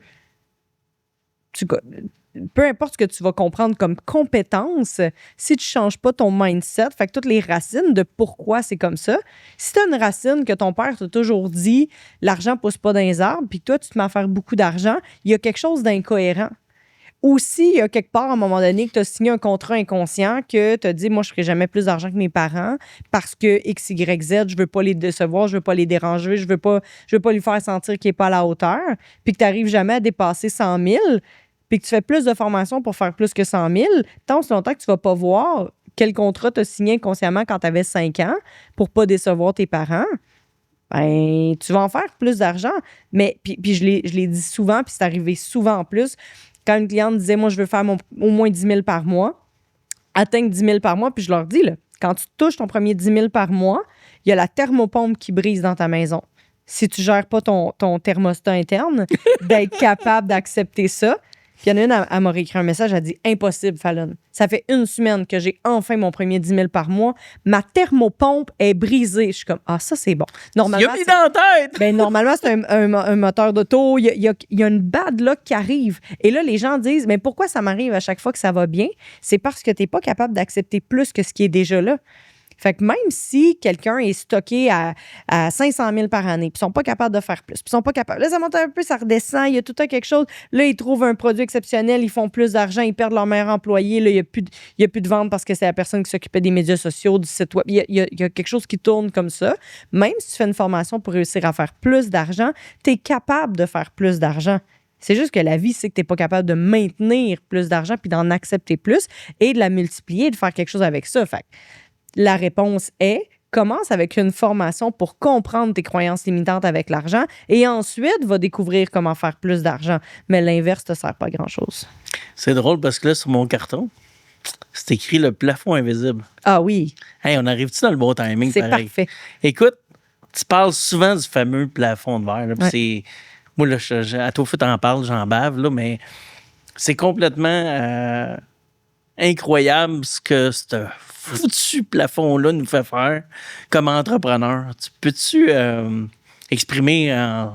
Peu importe ce que tu vas comprendre comme compétence, si tu changes pas ton mindset, fait que toutes les racines de pourquoi c'est comme ça, si tu as une racine que ton père t'a toujours dit, l'argent pousse pas dans les arbres, puis toi, tu te mets à faire beaucoup d'argent, il y a quelque chose d'incohérent. Ou s'il y a quelque part, à un moment donné, que tu as signé un contrat inconscient, que tu as dit, moi, je ferai jamais plus d'argent que mes parents parce que X, Y, Z, je veux pas les décevoir, je veux pas les déranger, je veux pas lui faire sentir qu'il est pas à la hauteur, puis que tu n'arrives jamais à dépasser 100 000, puis que tu fais plus de formation pour faire plus que 100 000, tant aussi longtemps que tu vas pas voir quel contrat tu as signé inconsciemment quand tu avais 5 ans pour pas décevoir tes parents, ben, tu vas en faire plus d'argent. Mais puis je l'ai dit souvent, puis c'est arrivé souvent en plus. Quand une cliente disait, moi, je veux faire au moins 10 000 par mois, atteindre 10 000 par mois, puis je leur dis, là, quand tu touches ton premier 10 000 par mois, il y a la thermopompe qui brise dans ta maison. Si tu ne gères pas ton thermostat interne, d'être capable d'accepter ça. Puis il y en a une, elle m'a réécrit un message, elle a dit « Impossible, Fallon. Ça fait 1 semaine que j'ai enfin mon premier 10 000 par mois. Ma thermopompe est brisée. » Je suis comme « Ah, ça, c'est bon. » Normalement, il a mis dans la tête! Ben, normalement, c'est un moteur d'auto. Il y a une bad luck qui arrive. Et là, les gens disent « Mais pourquoi ça m'arrive à chaque fois que ça va bien? » C'est parce que tu n'es pas capable d'accepter plus que ce qui est déjà là. Fait que même si quelqu'un est stocké à 500 000 par année, puis ils sont pas capables de faire plus, puis ils sont pas capables. Là, ça monte un peu, ça redescend, il y a tout le temps quelque chose. Là, ils trouvent un produit exceptionnel, ils font plus d'argent, ils perdent leur meilleur employé. Là, il y a plus de vente parce que c'est la personne qui s'occupait des médias sociaux, du site web. Il y a quelque chose qui tourne comme ça. Même si tu fais une formation pour réussir à faire plus d'argent, tu es capable de faire plus d'argent. C'est juste que la vie, c'est que tu n'es pas capable de maintenir plus d'argent puis d'en accepter plus et de la multiplier et de faire quelque chose avec ça. Fait que la réponse est commence avec une formation pour comprendre tes croyances limitantes avec l'argent et ensuite va découvrir comment faire plus d'argent. Mais l'inverse ne te sert pas à grand-chose. C'est drôle parce que là, sur mon carton, c'est écrit le plafond invisible. Ah oui. Hey, on arrive-tu dans le bon timing? C'est pareil? parfait. Écoute, tu parles souvent du fameux plafond de verre. Là, Ouais. c'est, moi, là, à tout fait, t'en parles, j'en bave, là, mais c'est complètement incroyable ce que ce foutu plafond-là nous fait faire comme entrepreneur. Tu peux-tu exprimer en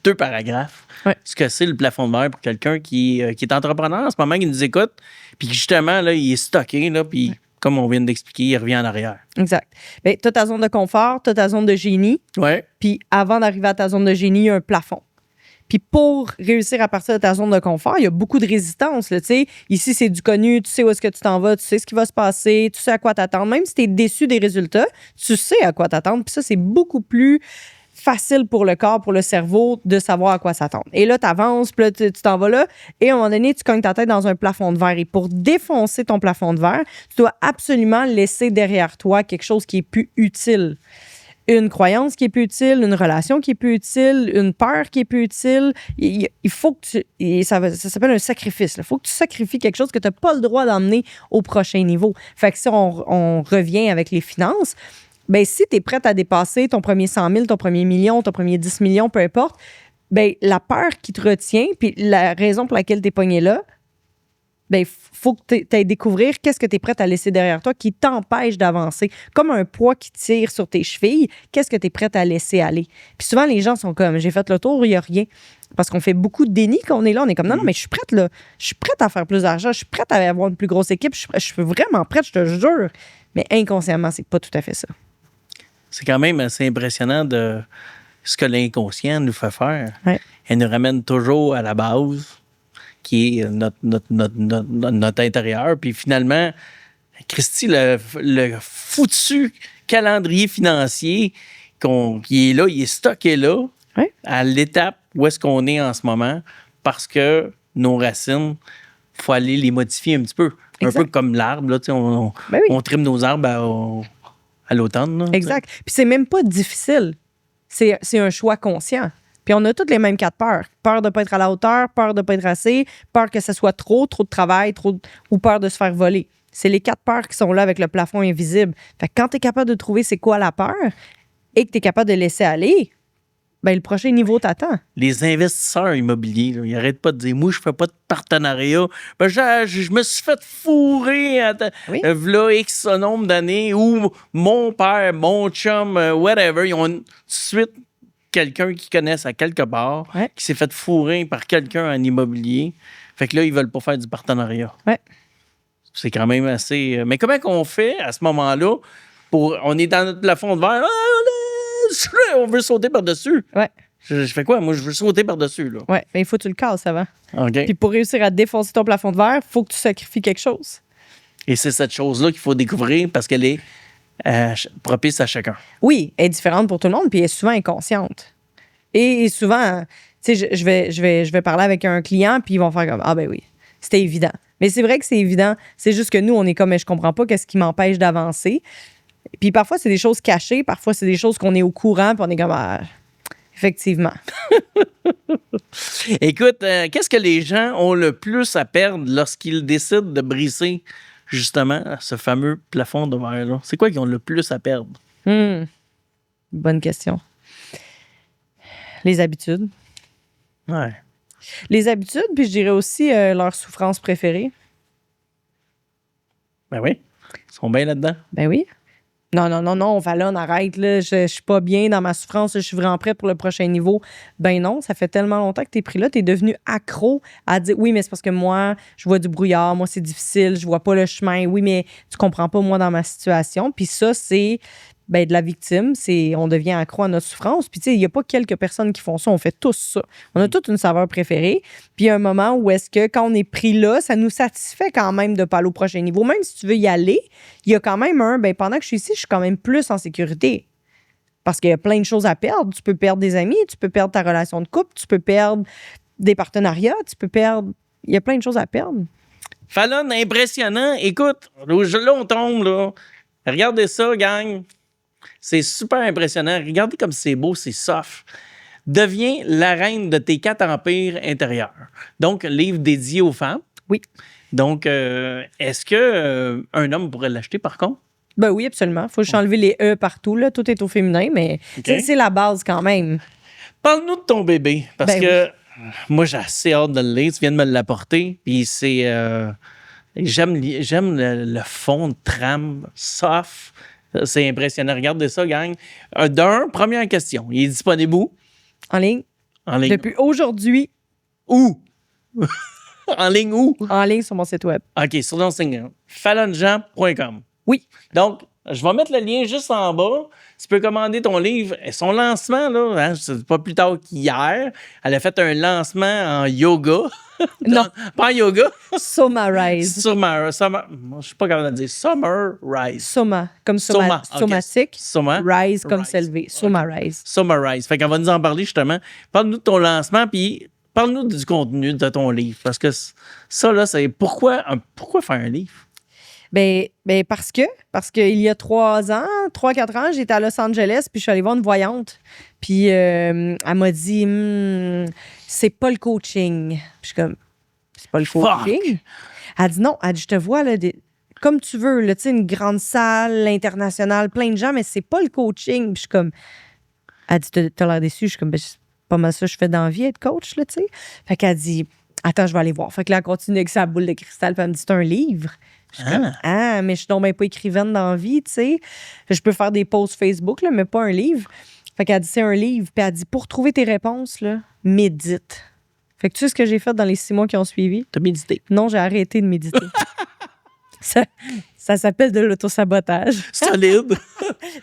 2 paragraphes ce que c'est le plafond de verre pour quelqu'un qui est entrepreneur en ce moment, qui nous écoute, puis qui justement, là, il est stocké, là, puis comme on vient d'expliquer, il revient en arrière. Exact. Bien, tu as ta zone de confort, tu as ta zone de génie, Ouais. puis avant d'arriver à ta zone de génie, il y a un plafond. Puis pour réussir à partir de ta zone de confort, il y a beaucoup de résistance. Là, ici, c'est du connu, tu sais où est-ce que tu t'en vas, tu sais ce qui va se passer, tu sais à quoi t'attendre. Même si tu es déçu des résultats, tu sais à quoi t'attendre. Puis ça, c'est beaucoup plus facile pour le corps, pour le cerveau, de savoir à quoi s'attendre. Et là, tu avances, puis là, tu t'en vas là, et à un moment donné, tu cognes ta tête dans un plafond de verre. Et pour défoncer ton plafond de verre, tu dois absolument laisser derrière toi quelque chose qui est plus utile. Une croyance qui est plus utile, une relation qui est plus utile, une peur qui est plus utile. Il faut que ça s'appelle un sacrifice. Il faut que tu sacrifies quelque chose que tu n'as pas le droit d'emmener au prochain niveau. Fait que si on revient avec les finances, ben si tu es prête à dépasser ton premier 100 000, ton premier million, ton premier 10 millions, peu importe, ben la peur qui te retient, puis la raison pour laquelle tu es pogné là, ben faut que tu ailles découvrir qu'est-ce que tu es prête à laisser derrière toi qui t'empêche d'avancer. Comme un poids qui tire sur tes chevilles, qu'est-ce que tu es prête à laisser aller? Puis souvent, les gens sont comme, j'ai fait le tour, il n'y a rien. Parce qu'on fait beaucoup de déni quand on est là. On est comme, non, mais je suis prête, là. Je suis prête à faire plus d'argent. Je suis prête à avoir une plus grosse équipe. Je suis vraiment prête, je te jure. Mais inconsciemment, c'est pas tout à fait ça. C'est quand même assez impressionnant de ce que l'inconscient nous fait faire. Ouais. Elle nous ramène toujours à la base, qui est notre intérieur. Puis finalement, Christy, le foutu calendrier financier qui est là, il est stocké là, à l'étape où est-ce qu'on est en ce moment, parce que nos racines, il faut aller les modifier un petit peu. Exact. Un peu comme l'arbre, là, on trime nos arbres à l'automne. Là, exact. Puis c'est même pas difficile. C'est un choix conscient. Puis on a toutes les mêmes 4 peurs. Peur de ne pas être à la hauteur, peur de ne pas être assez, peur que ce soit trop de travail, ou peur de se faire voler. C'est les 4 peurs qui sont là avec le plafond invisible. Fait que quand tu es capable de trouver c'est quoi la peur et que tu es capable de laisser aller, ben le prochain niveau t'attend. Les investisseurs immobiliers, là, ils n'arrêtent pas de dire « Moi, je ne fais pas de partenariat. Ben, je me suis fait fourrer v'là X nombre d'années ou mon père, mon chum, whatever. » Ils ont tout de suite quelqu'un qu'ils connaissent à quelque part, qui s'est fait fourrer par quelqu'un en immobilier. Fait que là, ils veulent pas faire du partenariat. Ouais. C'est quand même assez... Mais comment qu'on fait à ce moment-là pour... On est dans notre plafond de verre, on veut sauter par-dessus. Ouais. Je fais quoi? Moi, je veux sauter par-dessus, là. Ouais, mais il faut que tu le casses avant. OK. Puis pour réussir à défoncer ton plafond de verre, il faut que tu sacrifies quelque chose. Et c'est cette chose-là qu'il faut découvrir parce qu'elle est propice à chacun. Oui, elle est différente pour tout le monde, puis elle est souvent inconsciente. Et souvent, tu sais, je vais parler avec un client, puis ils vont faire comme « Ah ben oui, c'était évident ». Mais c'est vrai que c'est évident. C'est juste que nous, on est comme « Mais je comprends pas qu'est-ce qui m'empêche d'avancer ». Puis parfois, c'est des choses cachées, parfois, c'est des choses qu'on est au courant, puis on est comme, effectivement. Écoute, qu'est-ce que les gens ont le plus à perdre lorsqu'ils décident de briser, justement, ce fameux plafond de verre-là? C'est quoi qu'ils ont le plus à perdre? Bonne question. Les habitudes. Ouais. Les habitudes, puis je dirais aussi leur souffrance préférée. Ben oui. Ils sont bien là-dedans. Ben oui. Non, Valon, arrête, là. Je suis pas bien dans ma souffrance, je suis vraiment prête pour le prochain niveau. Ben non, ça fait tellement longtemps que t'es pris là, t'es devenu accro à dire, oui, mais c'est parce que moi, je vois du brouillard, moi, c'est difficile, je vois pas le chemin, oui, mais tu comprends pas, moi, dans ma situation. Puis ça, c'est de la victime, on devient accro à notre souffrance. Puis tu sais, il y a pas quelques personnes qui font ça, on fait tous ça. On a toute une saveur préférée. Puis il y a un moment où est-ce que quand on est pris là, ça nous satisfait quand même de pas aller au prochain niveau. Même si tu veux y aller, il y a quand même pendant que je suis ici, je suis quand même plus en sécurité. Parce qu'il y a plein de choses à perdre. Tu peux perdre des amis, tu peux perdre ta relation de couple, tu peux perdre des partenariats, tu peux perdre... Il y a plein de choses à perdre. Fallon, impressionnant. Écoute, là, on tombe, là. Regardez ça, gang. C'est super impressionnant. Regardez comme c'est beau, c'est soft. Deviens la reine de tes 4 empires intérieurs. Donc, livre dédié aux femmes. Oui. Donc, est-ce que un homme pourrait l'acheter, par contre? Ben oui, absolument. Faut juste enlever les E partout, là. Tout est au féminin, mais c'est la base quand même. Parle-nous de ton bébé, parce que moi, j'ai assez hâte de le lire. Tu viens de me l'apporter, puis c'est... j'aime le fond de trame soft. C'est impressionnant. Regardez ça, gang. Première question. Il est disponible où? En ligne. En ligne. Depuis aujourd'hui. Où? En ligne où? En ligne sur mon site web. OK, sur ton site. fallonjean.com. Oui. Donc, je vais mettre le lien juste en bas. Tu peux commander ton livre. Et son lancement, là, hein, c'est pas plus tard qu'hier. Elle a fait un lancement en yoga. Non. Pas en yoga. Somarise. Je suis pas capable de dire. Summarize. Soma, comme Soma, ok. somatique. Soma. Rise comme Rise. s'élever. Somarise. Summarize. Fait qu'on va nous en parler justement. Parle-nous de ton lancement, puis parle-nous du contenu de ton livre. Parce que ça, là, c'est pourquoi faire un livre? Ben parce qu'il y a 3-4 ans, j'étais à Los Angeles, puis je suis allée voir une voyante. Puis elle m'a dit, c'est pas le coaching. Puis je suis comme, c'est pas le coaching? Elle dit non. Elle dit, je te vois, là, comme tu veux, là, tu sais, une grande salle internationale, plein de gens, mais c'est pas le coaching. Puis je suis comme, elle dit, t'as l'air déçue. Je suis comme, ben, c'est pas mal ça que je fais dans la vie, être coach, là, tu sais. Fait qu'elle dit, attends, je vais aller voir. Fait que là, elle continue avec sa boule de cristal, puis elle me dit, c'est un livre. Je suis comme, mais je suis donc bien pas écrivaine dans la vie, tu sais. Je peux faire des posts Facebook, là, mais pas un livre. Fait qu'elle dit, c'est un livre. Puis elle dit, pour trouver tes réponses, là, médite. Fait que tu sais ce que j'ai fait dans les 6 mois qui ont suivi? T'as médité? Non, j'ai arrêté de méditer. Ça s'appelle de l'autosabotage. Solide.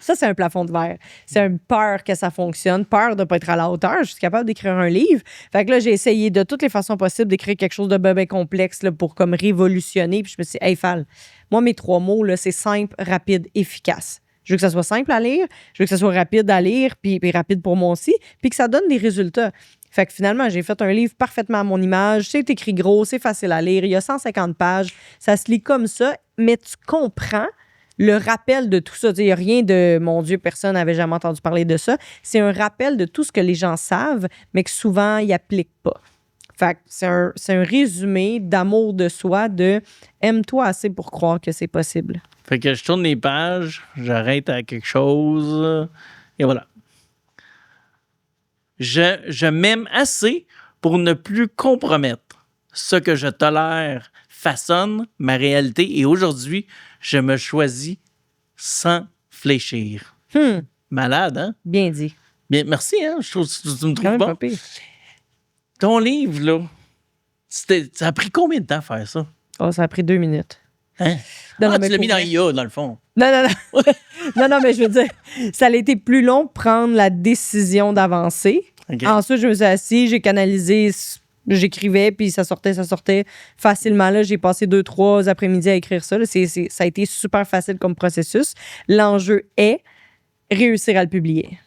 Ça, c'est un plafond de verre. C'est une peur que ça fonctionne, peur de ne pas être à la hauteur. Je suis capable d'écrire un livre. Fait que là, j'ai essayé de toutes les façons possibles d'écrire quelque chose de bien complexe là, pour comme révolutionner. Puis je me suis dit, hey, Fall, moi, mes 3 mots, là, c'est simple, rapide, efficace. Je veux que ça soit simple à lire, je veux que ça soit rapide à lire, puis rapide pour moi aussi, puis que ça donne des résultats. Fait que finalement, j'ai fait un livre parfaitement à mon image. C'est écrit gros, c'est facile à lire. Il y a 150 pages. Ça se lit comme ça, mais tu comprends le rappel de tout ça. Il n'y a rien de « mon Dieu, personne n'avait jamais entendu parler de ça ». C'est un rappel de tout ce que les gens savent, mais que souvent, ils n'appliquent pas. Fait que c'est un résumé d'amour de soi, de « aime-toi assez pour croire que c'est possible ». Fait que je tourne les pages, j'arrête à quelque chose, et voilà. Je m'aime assez pour ne plus compromettre. Ce que je tolère façonne ma réalité et aujourd'hui, je me choisis sans fléchir. Malade, hein? Bien dit. Bien, merci, hein? Je trouve tu me trouves Quand même bon. pas pire. Ton livre, là, ça a pris combien de temps à faire ça? Oh, ça a pris 2 minutes. Hein? Non, Tu l'as mis dans IA, dans le fond. Non. non, mais je veux dire, ça a été plus long de prendre la décision d'avancer. Okay. Ensuite, je me suis assise, j'ai canalisé, j'écrivais, puis ça sortait facilement. Là, j'ai passé 2-3 après-midi à écrire ça. Là. Ça a été super facile comme processus. L'enjeu est réussir à le publier.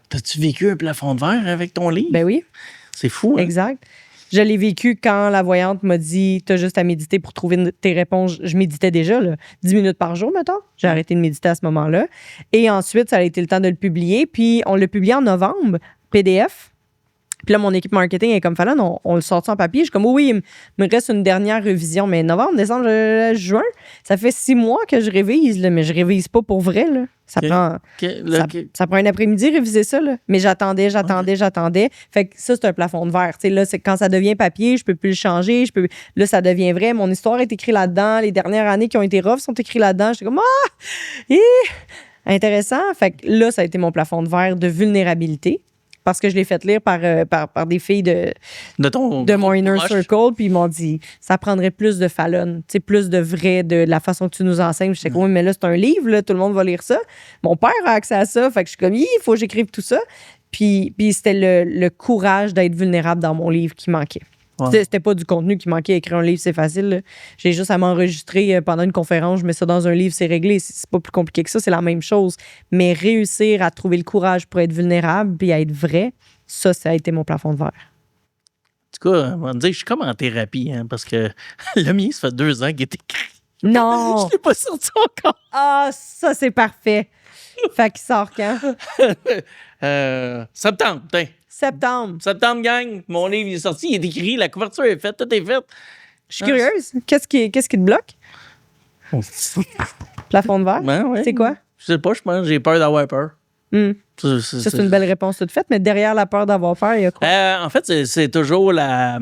T'as-tu vécu un plafond de verre avec ton livre? Ben oui. C'est fou, hein? Exact. Je l'ai vécu quand la voyante m'a dit « T'as juste à méditer pour trouver tes réponses. » Je méditais déjà, là, 10 minutes par jour, mettons. J'ai arrêté de méditer à ce moment-là. Et ensuite, ça a été le temps de le publier. Puis, on l'a publié en novembre, PDF. Puis là, mon équipe marketing est comme Fallon, on le sort en papier. Je suis comme, oui, il me reste une dernière révision. Mais novembre, décembre, juin, ça fait 6 mois que je révise, là, mais je révise pas pour vrai. Là. Ça prend un après-midi réviser ça. Là. Mais j'attendais. Fait que ça, c'est un plafond de verre. T'sais, là, c'est quand ça devient papier, je peux plus le changer. Là, ça devient vrai. Mon histoire est écrite là-dedans. Les dernières années qui ont été rough sont écrites là-dedans. J'étais comme, intéressant. Fait que là, ça a été mon plafond de verre de vulnérabilité. Parce que je l'ai fait lire par des filles de mon inner circle, puis ils m'ont dit ça prendrait plus de Fallon, plus de vrai, de la façon que tu nous enseignes. Je sais oui, mais là, c'est un livre, là, tout le monde va lire ça. Mon père a accès à ça, fait que je suis comme, il faut que j'écrive tout ça. Puis c'était le courage d'être vulnérable dans mon livre qui manquait. Ouais. C'était pas du contenu qui manquait. Écrire un livre, c'est facile. Là. J'ai juste à m'enregistrer pendant une conférence. Je mets ça dans un livre, c'est réglé. C'est pas plus compliqué que ça. C'est la même chose. Mais réussir à trouver le courage pour être vulnérable puis à être vrai, ça a été mon plafond de verre. En tout cas, on va dire, je suis comme en thérapie, hein, parce que le mien, ça fait 2 ans qu'il est écrit. Non! Je l'ai pas sorti encore. Ah, ça, c'est parfait. Fait qu'il sort quand? Septembre, putain. Septembre, gang. Mon livre est sorti, il est écrit, la couverture est faite, tout est fait. Je suis curieuse. Qu'est-ce qui te bloque? Plafond de verre? Ben, ouais. C'est quoi? Je sais pas, je pense que j'ai peur d'avoir peur. Ça, c'est une belle réponse toute faite, mais derrière la peur d'avoir peur, il y a quoi? En fait, c'est toujours la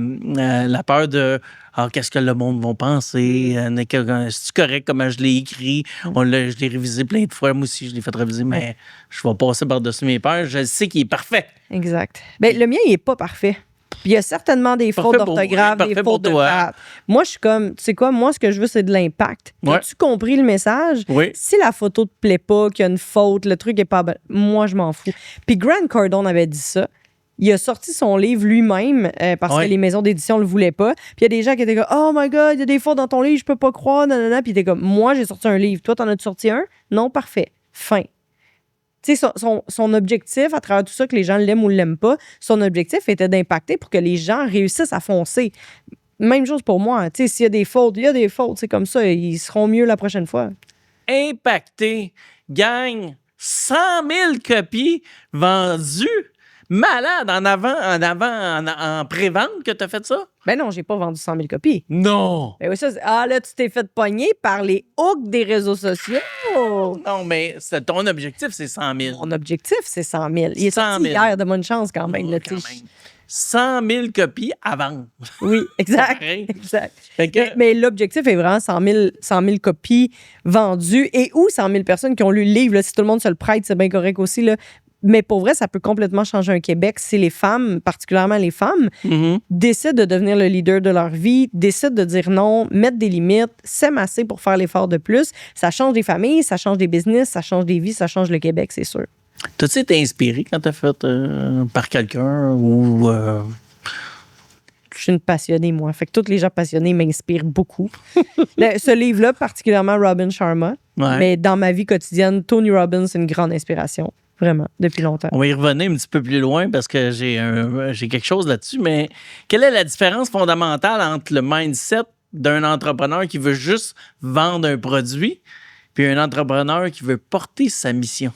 peur de qu'est-ce que le monde va penser? C'est-tu correct comment je l'ai écrit? Je l'ai révisé plein de fois. Moi aussi, je l'ai fait réviser, mais je vais passer par-dessus mes peurs. Je sais qu'il est parfait. Exact. Ben, le mien, il n'est pas parfait. Il y a certainement des fautes d'orthographe, des fautes de frappe. Moi, je suis comme, tu sais quoi, moi, ce que je veux, c'est de l'impact. As-tu compris le message? Oui. Si la photo te plaît pas, qu'il y a une faute, le truc est pas bon, moi, je m'en fous. Puis Grant Cardone avait dit ça. Il a sorti son livre lui-même parce que les maisons d'édition le voulaient pas. Puis il y a des gens qui étaient comme, oh my God, il y a des fautes dans ton livre, je peux pas croire, nanana. Puis il était comme, moi, j'ai sorti un livre. Toi, t'en as-tu sorti un? Non, parfait. Fin. Tu sais, son objectif, à travers tout ça, que les gens l'aiment ou ne l'aiment pas, son objectif était d'impacter pour que les gens réussissent à foncer. Même chose pour moi. Tu sais, s'il y a des fautes, il y a des fautes. C'est comme ça, ils seront mieux la prochaine fois. Impacter, gagne 100 000 copies vendues. Malade, en pré-vente que tu as fait ça? Ben non, j'ai pas vendu 100 000 copies. Non! Ben oui, ça, là, tu t'es fait pogner par les hooks des réseaux sociaux. Non, mais ton objectif, c'est 100 000. Mon objectif, c'est 100 000. Il est sorti hier, de bonne chance quand même. Là, quand même. 100 000 copies à vendre. Oui, exact. Exact. Mais l'objectif est vraiment 100 000 copies vendues et ou 100 000 personnes qui ont lu le livre. Là, si tout le monde se le prête, c'est bien correct aussi. Là. Mais pour vrai, ça peut complètement changer un Québec si les femmes, particulièrement les femmes, décident de devenir le leader de leur vie, décident de dire non, mettre des limites, s'aiment assez pour faire l'effort de plus. Ça change des familles, ça change des business, ça change des vies, ça change le Québec, c'est sûr. T'as-tu été inspiré quand t'as fait par quelqu'un ou... Je suis une passionnée, moi. Fait que tous les gens passionnés m'inspirent beaucoup. Ce livre-là, particulièrement Robin Sharma, mais dans ma vie quotidienne, Tony Robbins, c'est une grande inspiration. Vraiment, depuis longtemps. On va y revenir un petit peu plus loin parce que j'ai quelque chose là-dessus, mais quelle est la différence fondamentale entre le mindset d'un entrepreneur qui veut juste vendre un produit puis un entrepreneur qui veut porter sa mission?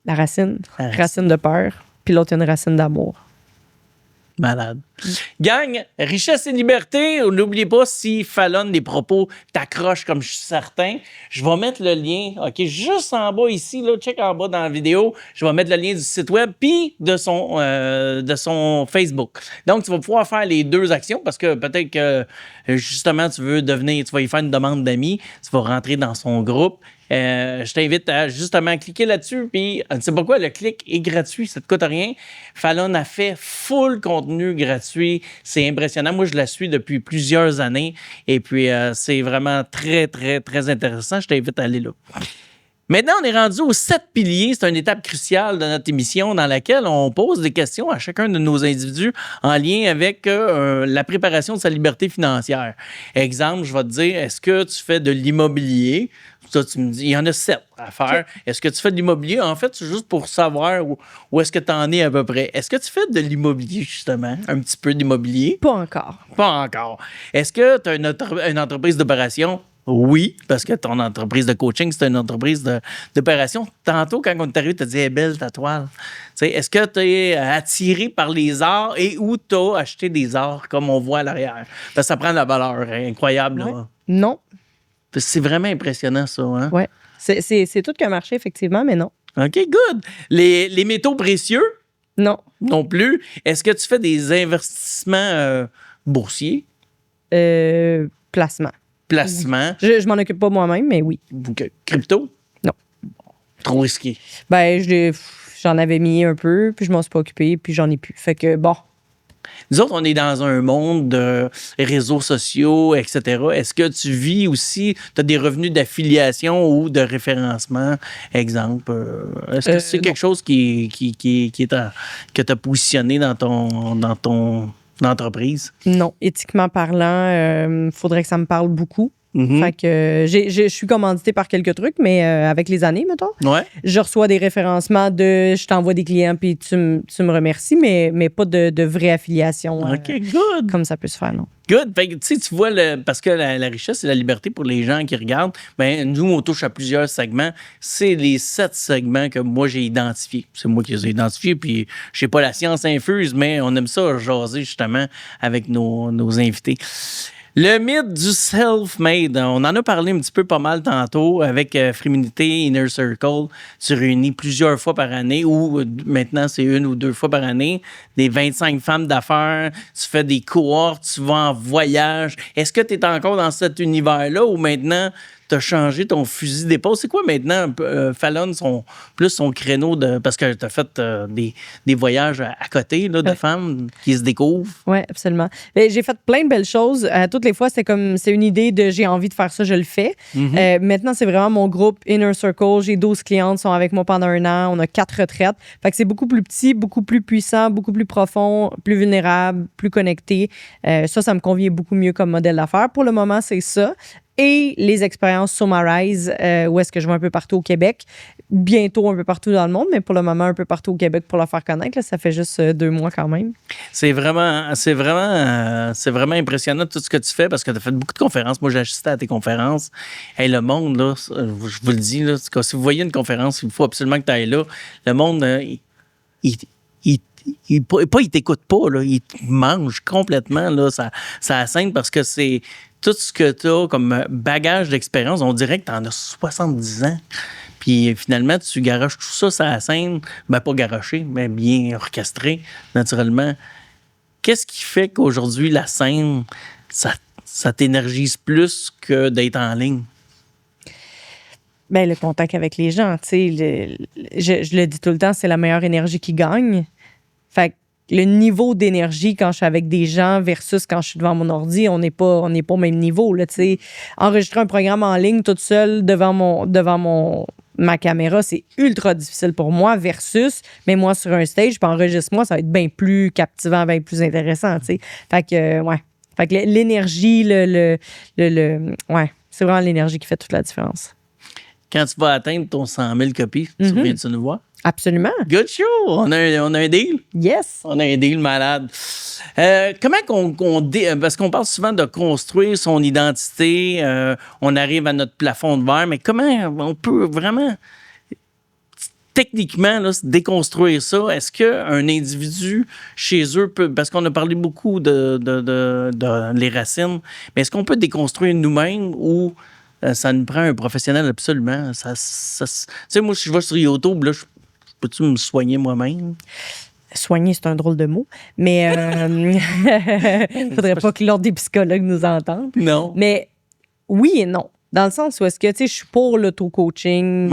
La racine de peur, puis l'autre, une racine d'amour. Malade. Gang, richesse et liberté. N'oubliez pas, si Fallon des propos t'accrochent comme je suis certain, je vais mettre le lien, OK, juste en bas ici, là, check en bas dans la vidéo, je vais mettre le lien du site web puis de son Facebook. Donc, tu vas pouvoir faire les 2 actions parce que peut-être que, justement, tu vas y faire une demande d'amis, tu vas rentrer dans son groupe. Je t'invite à justement cliquer là-dessus. Puis, tu sais pas quoi, le clic est gratuit, ça te coûte rien. Fallon a fait full contenu gratuit. C'est impressionnant. Moi, je la suis depuis plusieurs années. Et puis, c'est vraiment très, très, très intéressant. Je t'invite à aller là. Maintenant, on est rendu aux 7 piliers. C'est une étape cruciale de notre émission dans laquelle on pose des questions à chacun de nos individus en lien avec la préparation de sa liberté financière. Exemple, je vais te dire, est-ce que tu fais de l'immobilier? Ça, tu me dis, il y en a 7 à faire. Est-ce que tu fais de l'immobilier? En fait, c'est juste pour savoir où est-ce que tu en es à peu près. Est-ce que tu fais de l'immobilier, justement? Un petit peu d'immobilier? Pas encore. Pas encore. Est-ce que tu as une entreprise d'opération? Oui, parce que ton entreprise de coaching, c'est une entreprise d'opération. Tantôt, quand on est arrivé, tu as dit, elle est belle ta toile. Est-ce que tu es attiré par les arts et où tu as acheté des arts, comme on voit à l'arrière? Parce que ça prend de la valeur incroyable. Ouais. Là. Non. C'est vraiment impressionnant, ça. Hein? Ouais. C'est tout qu'un marché, effectivement, mais non. OK, good. Les métaux précieux? Non. Non plus. Est-ce que tu fais des investissements boursiers? Placement. Placement? Je m'en occupe pas moi-même, mais oui. Crypto? Non. Trop risqué. Ben, j'en avais mis un peu, puis je m'en suis pas occupé, puis j'en ai plus. Fait que, bon. Nous autres, on est dans un monde de réseaux sociaux, etc. Est-ce que tu vis aussi, tu as des revenus d'affiliation ou de référencement, exemple? Est-ce que c'est quelque chose que tu as positionné dans ton entreprise? Non. Éthiquement parlant, faudrait que ça me parle beaucoup. Mm-hmm. Fait que je suis commanditée par quelques trucs, mais avec les années, mettons. Ouais. Je reçois des référencements je t'envoie des clients puis tu me remercies, mais pas de vraie affiliation. OK, good. Comme ça peut se faire, non. Good. Fait que, tu vois, parce que la richesse et la liberté pour les gens qui regardent, ben, nous, on touche à plusieurs segments. C'est les 7 segments que moi, j'ai identifiés. C'est moi qui les ai identifiés, puis je sais pas la science infuse, mais on aime ça jaser, justement, avec nos invités. Le mythe du self-made, on en a parlé un petit peu pas mal tantôt avec Féminité Inner Circle. Tu réunis plusieurs fois par année ou maintenant c'est 1 ou 2 fois par année des 25 femmes d'affaires. Tu fais des cohortes, tu vas en voyage. Est-ce que tu es encore dans cet univers-là ou maintenant tu as changé ton fusil d'épaule? C'est quoi maintenant, Fallon, son créneau parce que tu as fait des voyages à côté là, de femmes qui se découvrent? Oui, absolument. Mais j'ai fait plein de belles choses. Toutes les fois, c'est une idée de j'ai envie de faire ça, je le fais. Mm-hmm. Maintenant, c'est vraiment mon groupe Inner Circle. J'ai 12 clientes qui sont avec moi pendant 1 an. On a 4 retraites. Fait que c'est beaucoup plus petit, beaucoup plus puissant, beaucoup plus profond, plus vulnérable, plus connecté. Ça me convient beaucoup mieux comme modèle d'affaires. Pour le moment, c'est ça. Et les expériences Somarize, où est-ce que je vais un peu partout au Québec. Bientôt un peu partout dans le monde, mais pour le moment, un peu partout au Québec pour le faire connaître. Là, ça fait juste 2 mois quand même. C'est vraiment impressionnant tout ce que tu fais parce que tu as fait beaucoup de conférences. Moi, j'ai assisté à tes conférences. Hey, le monde, là, je vous le dis, là, si vous voyez une conférence, il faut absolument que tu ailles là. Le monde, il t'écoute pas, là, il te mange complètement là, ça scène parce que c'est tout ce que tu as comme bagage d'expérience. On dirait que tu en as 70 ans. Puis finalement, tu garoches tout ça sur la scène. Ben, pas garoché, mais bien orchestré, naturellement. Qu'est-ce qui fait qu'aujourd'hui, la scène, ça t'énergise plus que d'être en ligne? Ben, le contact avec les gens, tu sais, je le dis tout le temps, c'est la meilleure énergie qui gagne. Fait que le niveau d'énergie quand je suis avec des gens versus quand je suis devant mon ordi, on n'est pas au même niveau, là, tu sais. Enregistrer un programme en ligne toute seule devant ma caméra, c'est ultra difficile pour moi versus, mais moi sur un stage, puis enregistre-moi, ça va être bien plus captivant, bien plus intéressant, tu sais. Fait que, ouais. Fait que l'énergie, ouais, c'est vraiment l'énergie qui fait toute la différence. Quand tu vas atteindre ton 100 000 copies, tu reviens-tu nous voir? Absolument. Good show! On a un deal? Yes! On a un deal malade. Comment parce qu'on parle souvent de construire son identité, on arrive à notre plafond de verre, mais comment on peut vraiment techniquement là, déconstruire ça? Est-ce qu'un individu chez eux peut, parce qu'on a parlé beaucoup de les racines, mais est-ce qu'on peut déconstruire nous-mêmes ou ça nous prend un professionnel absolument? Tu sais, moi, si je vais sur YouTube, là, peux-tu me soigner moi-même? Soigner, c'est un drôle de mot, mais faudrait pas que l'ordre des psychologues nous entende. Non. Mais oui et non. Dans le sens où est-ce que, tu sais, je suis pour l'auto-coaching,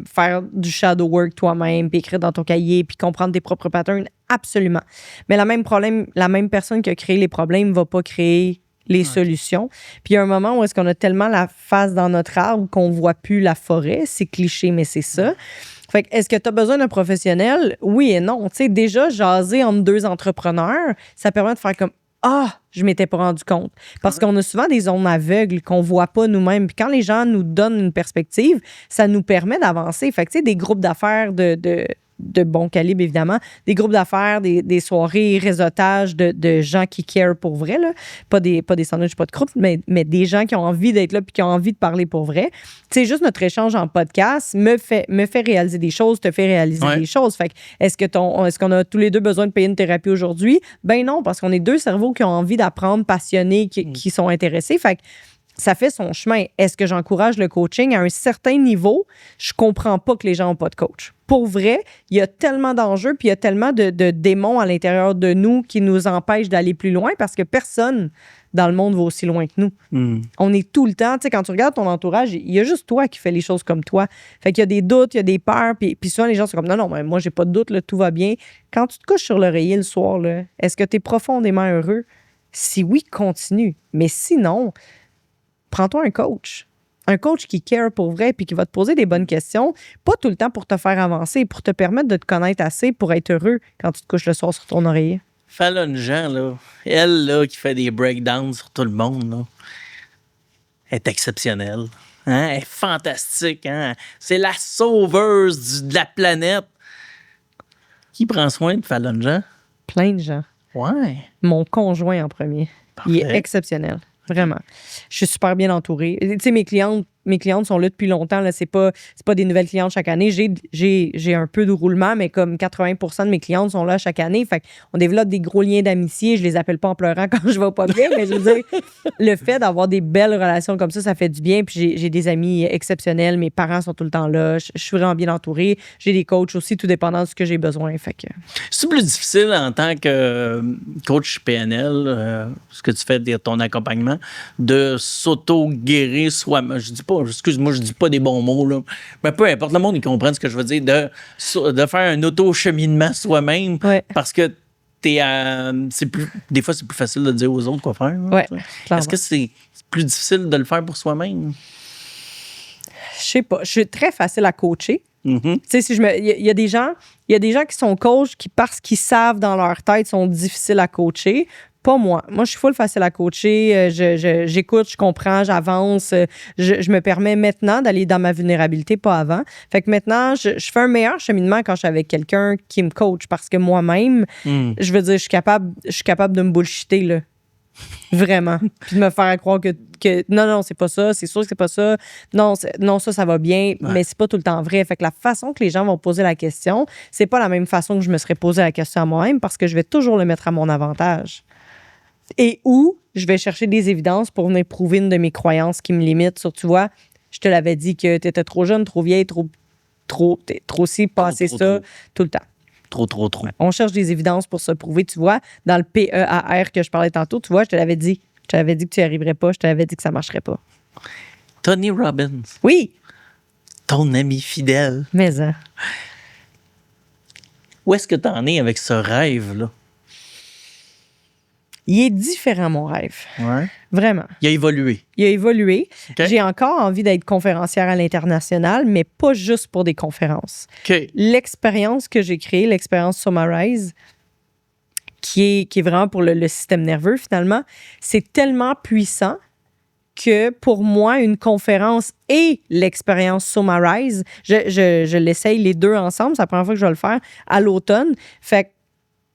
faire du shadow work toi-même, puis écrire dans ton cahier, puis comprendre tes propres patterns, absolument. Mais la même personne qui a créé les problèmes va pas créer les solutions. Puis il y a un moment où est-ce qu'on a tellement la face dans notre arbre qu'on voit plus la forêt. C'est cliché, mais c'est ça. Fait que, est-ce que tu as besoin d'un professionnel? Oui et non. Tu sais, déjà, jaser entre deux entrepreneurs, ça permet de faire comme ah, je m'étais pas rendu compte. Parce qu'on a souvent des zones aveugles qu'on voit pas nous-mêmes. Puis quand les gens nous donnent une perspective, ça nous permet d'avancer. Fait que, tu sais, des groupes d'affaires de bon calibre, évidemment, des groupes d'affaires, des soirées, réseautage de gens qui care pour vrai, là. Pas des sandwichs, pas de croûte, mais des gens qui ont envie d'être là puis qui ont envie de parler pour vrai. Tu sais, juste notre échange en podcast me fait réaliser des choses, te fait réaliser des choses. Fait que, est-ce qu'on a tous les deux besoin de payer une thérapie aujourd'hui? Ben non, parce qu'on est deux cerveaux qui ont envie d'apprendre, passionnés, qui sont intéressés. Fait que ça fait son chemin. Est-ce que j'encourage le coaching? À un certain niveau, je comprends pas que les gens n'ont pas de coach. Pour vrai, il y a tellement d'enjeux puis il y a tellement de démons à l'intérieur de nous qui nous empêchent d'aller plus loin parce que personne dans le monde va aussi loin que nous. On est tout le temps, tu sais, quand tu regardes ton entourage, il y a juste toi qui fais les choses comme toi. Fait qu'il y a des doutes, il y a des peurs, puis souvent les gens sont comme non, mais moi j'ai pas de doute, là, tout va bien. Quand tu te couches sur l'oreiller le soir, là, est-ce que tu es profondément heureux? Si oui, continue. Mais sinon, prends-toi un coach. Un coach qui care pour vrai puis qui va te poser des bonnes questions, pas tout le temps pour te faire avancer, pour te permettre de te connaître assez pour être heureux quand tu te couches le soir sur ton oreiller. Fallon Jean, là, elle, là, qui fait des breakdowns sur tout le monde, là, elle est exceptionnelle. Hein? Elle est fantastique. Hein? C'est la sauveuse de la planète. Qui prend soin de Fallon Jean? Plein de gens. Ouais. Mon conjoint en premier. Parfait. Il est exceptionnel. Vraiment. Je suis super bien entourée. Tu sais, mes clientes sont là depuis longtemps. Là. C'est pas des nouvelles clientes chaque année. J'ai un peu de roulement, mais comme 80% de mes clientes sont là chaque année. Fait qu'on développe des gros liens d'amitié. Je les appelle pas en pleurant quand je vais pas bien, mais je veux dire, le fait d'avoir des belles relations comme ça fait du bien. Puis j'ai des amis exceptionnels. Mes parents sont tout le temps là. Je suis vraiment bien entourée. J'ai des coachs aussi, tout dépendant de ce que j'ai besoin. Fait que... C'est plus difficile en tant que coach PNL, ce que tu fais de ton accompagnement, de s'auto-guérir soi-même. Je dis pas, excuse-moi, je dis pas des bons mots, là. Mais peu importe, le monde, ils comprennent ce que je veux dire, de faire un auto-cheminement soi-même parce que des fois, c'est plus facile de dire aux autres quoi faire. Oui, Est-ce que c'est plus difficile de le faire pour soi-même? Je sais pas. Je suis très facile à coacher. Mm-hmm. Tu sais, il y a des gens qui sont coachs qui, parce qu'ils savent dans leur tête, sont difficiles à coacher. Pas moi. Moi, je suis full facile à coacher. J'écoute, je comprends, j'avance. Je me permets maintenant d'aller dans ma vulnérabilité, pas avant. Fait que maintenant, je fais un meilleur cheminement quand je suis avec quelqu'un qui me coach parce que moi-même, je veux dire, je suis capable de me bullshiter, là. Vraiment. Puis de me faire croire que non, c'est pas ça, c'est sûr que c'est pas ça. Non, ça va bien, mais c'est pas tout le temps vrai. Fait que la façon que les gens vont poser la question, c'est pas la même façon que je me serais posé la question à moi-même parce que je vais toujours le mettre à mon avantage. Et où je vais chercher des évidences pour venir prouver une de mes croyances qui me limite sur, tu vois, je te l'avais dit que tu étais trop jeune, trop vieille, trop si, passé ça, tout le temps. Trop. On cherche des évidences pour se prouver, tu vois. Dans le PEAR que je parlais tantôt, tu vois, je te l'avais dit. Je te l'avais dit que tu n'y arriverais pas. Je te l'avais dit que ça ne marcherait pas. Tony Robbins. Oui. Ton ami fidèle. Mais hein. Où est-ce que tu en es avec ce rêve-là? Il est différent, mon rêve. Ouais. Vraiment. Il a évolué. Okay. J'ai encore envie d'être conférencière à l'international, mais pas juste pour des conférences. Okay. L'expérience que j'ai créée, l'expérience Summarize, qui est vraiment pour le système nerveux, finalement, c'est tellement puissant que pour moi, une conférence et l'expérience Summarize, je l'essaye les deux ensemble. C'est la première fois que je vais le faire à l'automne. Fait que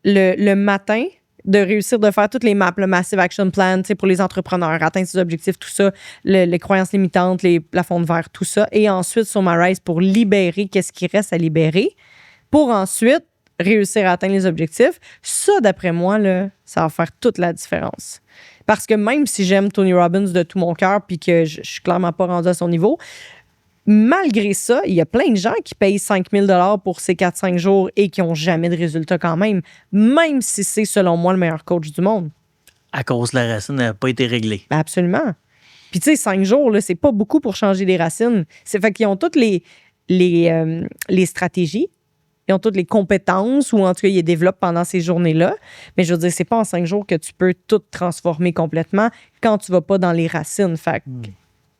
le matin, de réussir de faire toutes les maps, le Massive Action Plan, pour les entrepreneurs, atteindre ses objectifs, tout ça, les croyances limitantes, les plafonds de verre, tout ça. Et ensuite, Summarize pour libérer qu'est-ce qui reste à libérer, pour ensuite réussir à atteindre les objectifs. Ça, d'après moi, là, ça va faire toute la différence. Parce que même si j'aime Tony Robbins de tout mon cœur puis que je suis clairement pas rendu à son niveau, malgré ça, il y a plein de gens qui payent 5 000 $ pour ces 4-5 jours et qui n'ont jamais de résultat quand même si c'est, selon moi, le meilleur coach du monde. À cause de la racine n'a pas été réglée. Ben absolument. Puis tu sais, 5 jours, là, c'est pas beaucoup pour changer les racines. C'est fait qu'ils ont toutes les stratégies. ils ont toutes les compétences ou en tout cas, ils les développent pendant ces journées-là. Mais je veux dire, c'est pas en 5 jours que tu peux tout transformer complètement quand tu vas pas dans les racines. Fait que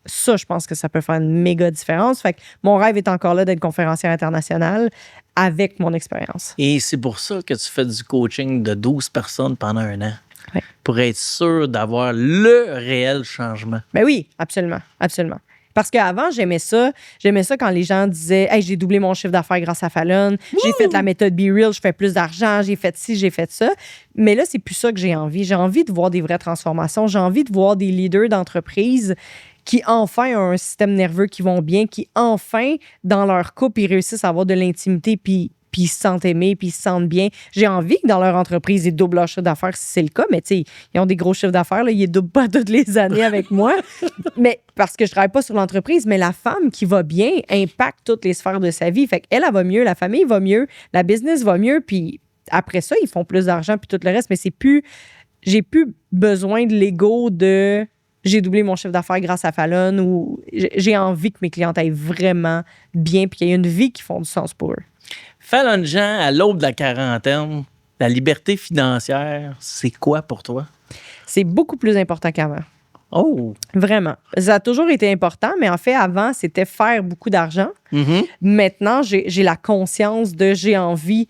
ça, je pense que ça peut faire une méga différence. Fait que mon rêve est encore là d'être conférencière internationale avec mon expérience. Et c'est pour ça que tu fais du coaching de 12 personnes pendant 1 an. Ouais. Pour être sûr d'avoir le réel changement. Ben oui, absolument, absolument. Parce qu'avant, j'aimais ça. J'aimais ça quand les gens disaient « Hey, j'ai doublé mon chiffre d'affaires grâce à Fallon. J'ai fait la méthode Be Real, je fais plus d'argent, j'ai fait ci, j'ai fait ça. » Mais là, c'est plus ça que j'ai envie. J'ai envie de voir des vraies transformations. J'ai envie de voir des leaders d'entreprise qui enfin ont un système nerveux qui vont bien, qui enfin, dans leur couple, ils réussissent à avoir de l'intimité, puis ils se sentent aimés, puis ils se sentent bien. J'ai envie que dans leur entreprise, ils doublent leur chiffre d'affaires si c'est le cas, mais tu sais, ils ont des gros chiffres d'affaires, là, ils ne doublent pas toutes les années avec moi. Mais parce que je ne travaille pas sur l'entreprise, mais la femme qui va bien impacte toutes les sphères de sa vie. Fait qu'elle, elle va mieux, la famille va mieux, la business va mieux, puis après ça, ils font plus d'argent, puis tout le reste, mais c'est plus... J'ai plus besoin de l'ego de... J'ai doublé mon chiffre d'affaires grâce à Fallon ou j'ai envie que mes clientes aillent vraiment bien puis qu'il y ait une vie qui font du sens pour eux. Fallon Jean, à l'aube de la quarantaine, la liberté financière, c'est quoi pour toi? C'est beaucoup plus important qu'avant. Oh! Vraiment. Ça a toujours été important, mais en fait, avant, c'était faire beaucoup d'argent. Mm-hmm. Maintenant, j'ai la conscience de j'ai envie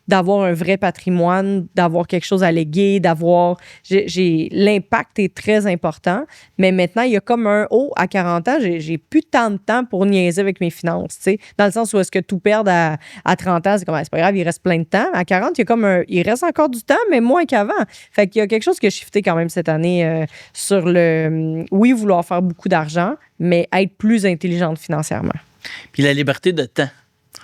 d'avoir un vrai patrimoine, d'avoir quelque chose à léguer, d'avoir... L'impact est très important, mais maintenant, il y a comme un... Oh, à 40 ans, j'ai plus tant de temps pour niaiser avec mes finances, tu sais. Dans le sens où est-ce que tout perdre à 30 ans, c'est comme, c'est pas grave, il reste plein de temps. À 40, il y a comme il reste encore du temps, mais moins qu'avant. Fait qu'il y a quelque chose que j'ai shifté quand même cette année sur le... Oui, vouloir faire beaucoup d'argent, mais être plus intelligente financièrement. Puis la liberté de temps.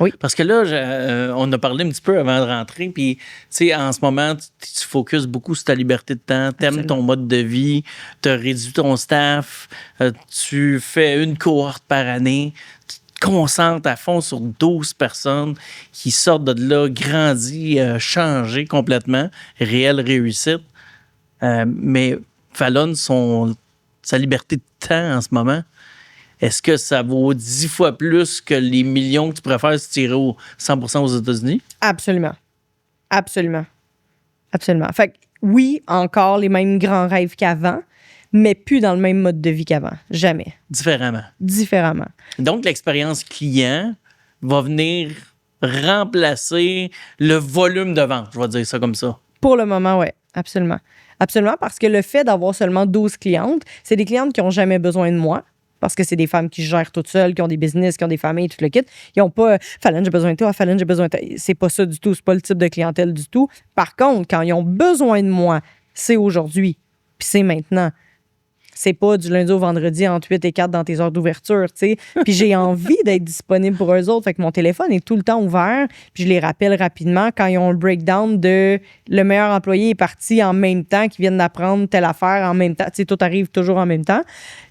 Oui. Parce que là, on a parlé un petit peu avant de rentrer, puis tu sais, en ce moment, tu focuses beaucoup sur ta liberté de temps, t'aimes ton mode de vie, tu as réduit ton staff, tu fais une cohorte par année, tu te concentres à fond sur 12 personnes qui sortent de là, grandis, changées complètement, réelle réussite. Mais Fallon, sa liberté de temps en ce moment, est-ce que ça vaut 10 fois plus que les millions que tu préfères si tu irais 100% aux États-Unis? Absolument. Absolument. Absolument. Fait que oui, encore les mêmes grands rêves qu'avant, mais plus dans le même mode de vie qu'avant. Jamais. Différemment. Différemment. Donc, l'expérience client va venir remplacer le volume de vente, je vais dire ça comme ça. Pour le moment, oui. Absolument. Absolument, parce que le fait d'avoir seulement 12 clientes, c'est des clientes qui n'ont jamais besoin de moi. Parce que c'est des femmes qui gèrent toutes seules, qui ont des business, qui ont des familles, tout le kit. Ils n'ont pas Fallon, j'ai besoin de toi, Fallon, j'ai besoin de toi. C'est pas ça du tout. C'est pas le type de clientèle du tout. Par contre, quand ils ont besoin de moi, c'est aujourd'hui. Puis c'est maintenant. C'est pas du lundi au vendredi entre 8 et 4 dans tes heures d'ouverture, tu sais. Puis j'ai envie d'être disponible pour eux autres. Fait que mon téléphone est tout le temps ouvert. Puis je les rappelle rapidement quand ils ont un breakdown de le meilleur employé est parti en même temps, qu'ils viennent d'apprendre telle affaire en même temps. Tu sais, tout arrive toujours en même temps,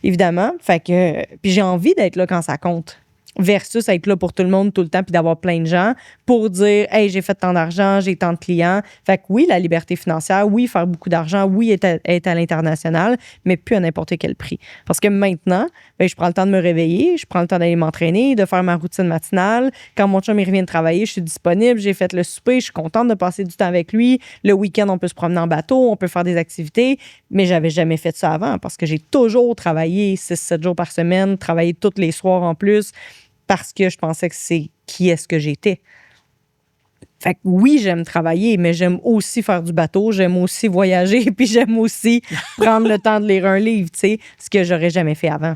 évidemment. Fait que... Puis j'ai envie d'être là quand ça compte. Versus être là pour tout le monde tout le temps puis d'avoir plein de gens pour dire « Hey, j'ai fait tant d'argent, j'ai tant de clients. » Fait que oui, la liberté financière, oui, faire beaucoup d'argent, oui, être à l'international, mais plus à n'importe quel prix. Parce que maintenant, ben, je prends le temps de me réveiller, je prends le temps d'aller m'entraîner, de faire ma routine matinale. Quand mon chum il revient de travailler, je suis disponible, j'ai fait le souper, je suis contente de passer du temps avec lui. Le week-end, on peut se promener en bateau, on peut faire des activités, mais j'avais jamais fait ça avant parce que j'ai toujours travaillé 6-7 jours par semaine, travaillé tous les soirs en plus, parce que je pensais que c'est qui est-ce que j'étais. Fait que oui, j'aime travailler, mais j'aime aussi faire du bateau, j'aime aussi voyager, puis j'aime aussi prendre le temps de lire un livre, tu sais, ce que j'aurais jamais fait avant.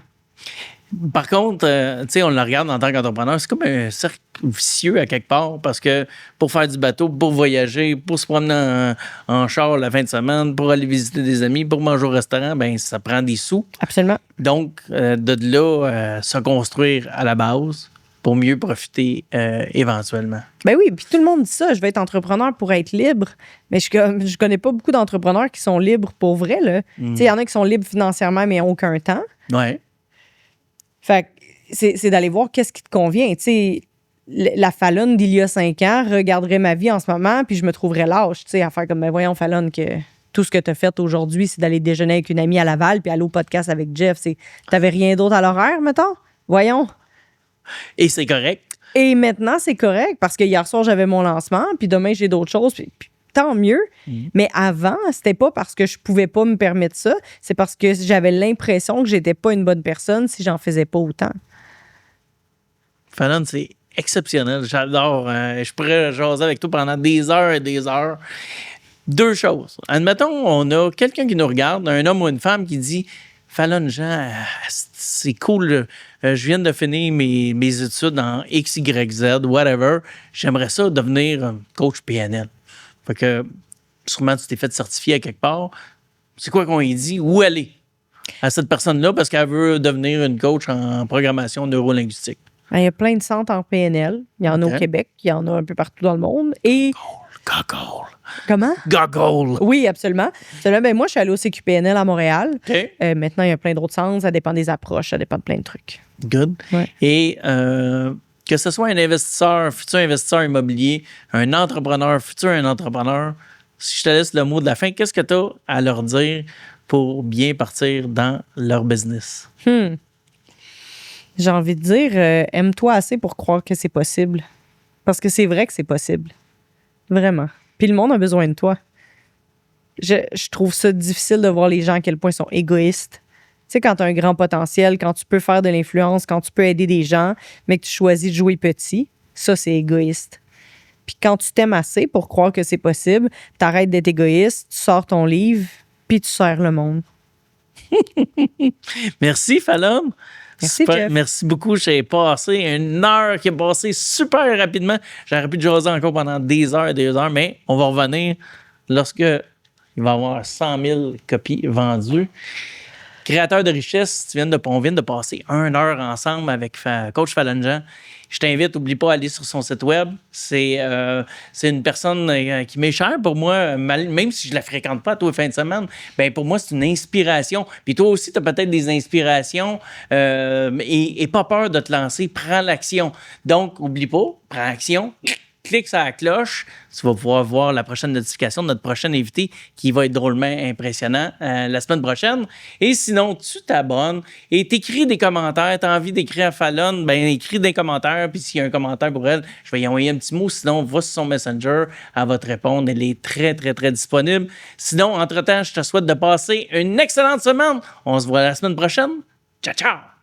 Par contre, tu sais, on le regarde en tant qu'entrepreneur, c'est comme un cercle vicieux à quelque part parce que pour faire du bateau, pour voyager, pour se promener en char la fin de semaine, pour aller visiter des amis, pour manger au restaurant, ben ça prend des sous. Absolument. Donc, de là, se construire à la base pour mieux profiter éventuellement. Ben oui, puis tout le monde dit ça, je vais être entrepreneur pour être libre, mais je connais pas beaucoup d'entrepreneurs qui sont libres pour vrai, là. Tu sais, il y en a qui sont libres financièrement, mais n'ont aucun temps. Ouais. Fait que c'est d'aller voir qu'est-ce qui te convient. Tu sais, la Fallon d'il y a 5 ans regarderait ma vie en ce moment, puis je me trouverais lâche, tu sais, à faire comme, ben voyons, Fallon, que tout ce que tu as fait aujourd'hui, c'est d'aller déjeuner avec une amie à Laval, puis aller au podcast avec Jeff. T'avais rien d'autre à l'horaire, mettons? Voyons. Et c'est correct. Et maintenant, c'est correct parce que hier soir, j'avais mon lancement, puis demain, j'ai d'autres choses, puis tant mieux. Mais avant, c'était pas parce que je pouvais pas me permettre ça, c'est parce que j'avais l'impression que j'étais pas une bonne personne si j'en faisais pas autant. Fallon, c'est exceptionnel. J'adore. Je pourrais jaser avec toi pendant des heures et des heures. Deux choses. Admettons, on a quelqu'un qui nous regarde, un homme ou une femme qui dit Fallon Jean, c'est cool. Je viens de finir mes études en X, Y, Z, whatever. J'aimerais ça devenir coach PNL. Fait que sûrement tu t'es fait certifier à quelque part. C'est quoi qu'on lui dit? Où aller à cette personne-là parce qu'elle veut devenir une coach en programmation neurolinguistique? Il y a plein de centres en PNL. Il y en a au Québec, il y en a un peu partout dans le monde. Et Goggle. comment? Goggle. Oui, absolument. Ben, moi, je suis allée au CQPNL à Montréal. OK. Maintenant, il y a plein d'autres centres. Ça dépend des approches, ça dépend de plein de trucs. Good. Ouais. Et que ce soit un investisseur, futur investisseur immobilier, un entrepreneur, futur un entrepreneur, si je te laisse le mot de la fin, qu'est-ce que tu as à leur dire pour bien partir dans leur business? J'ai envie de dire, aime-toi assez pour croire que c'est possible. Parce que c'est vrai que c'est possible. Vraiment. Puis le monde a besoin de toi. Je trouve ça difficile de voir les gens à quel point ils sont égoïstes. Tu sais, quand tu as un grand potentiel, quand tu peux faire de l'influence, quand tu peux aider des gens, mais que tu choisis de jouer petit, ça, c'est égoïste. Puis quand tu t'aimes assez pour croire que c'est possible, t'arrêtes d'être égoïste, tu sors ton livre, puis tu sers le monde. Merci, Fallon. Merci, Jeff. Merci beaucoup. J'ai passé une heure qui est passée super rapidement. J'aurais pu te jaser encore pendant des heures, mais on va revenir lorsque il va y avoir 100 000 copies vendues. Créateur de richesse, on vient de passer 1 heure ensemble avec Coach Fallon Jean. Je t'invite, n'oublie pas d'aller sur son site web. C'est une personne qui m'est chère pour moi, même si je ne la fréquente pas tous les fins de semaine. Ben pour moi, c'est une inspiration. Puis toi aussi, tu as peut-être des inspirations et pas peur de te lancer. Prends l'action. Donc, n'oublie pas, prends action. Clique sur la cloche, tu vas pouvoir voir la prochaine notification de notre prochain invité qui va être drôlement impressionnant la semaine prochaine. Et sinon, tu t'abonnes et t'écris des commentaires. Tu as envie d'écrire à Fallon, ben écris des commentaires. Puis s'il y a un commentaire pour elle, je vais y envoyer un petit mot. Sinon, va sur son Messenger, elle va te répondre. Elle est très, très, très disponible. Sinon, entre-temps, je te souhaite de passer une excellente semaine. On se voit la semaine prochaine. Ciao, ciao!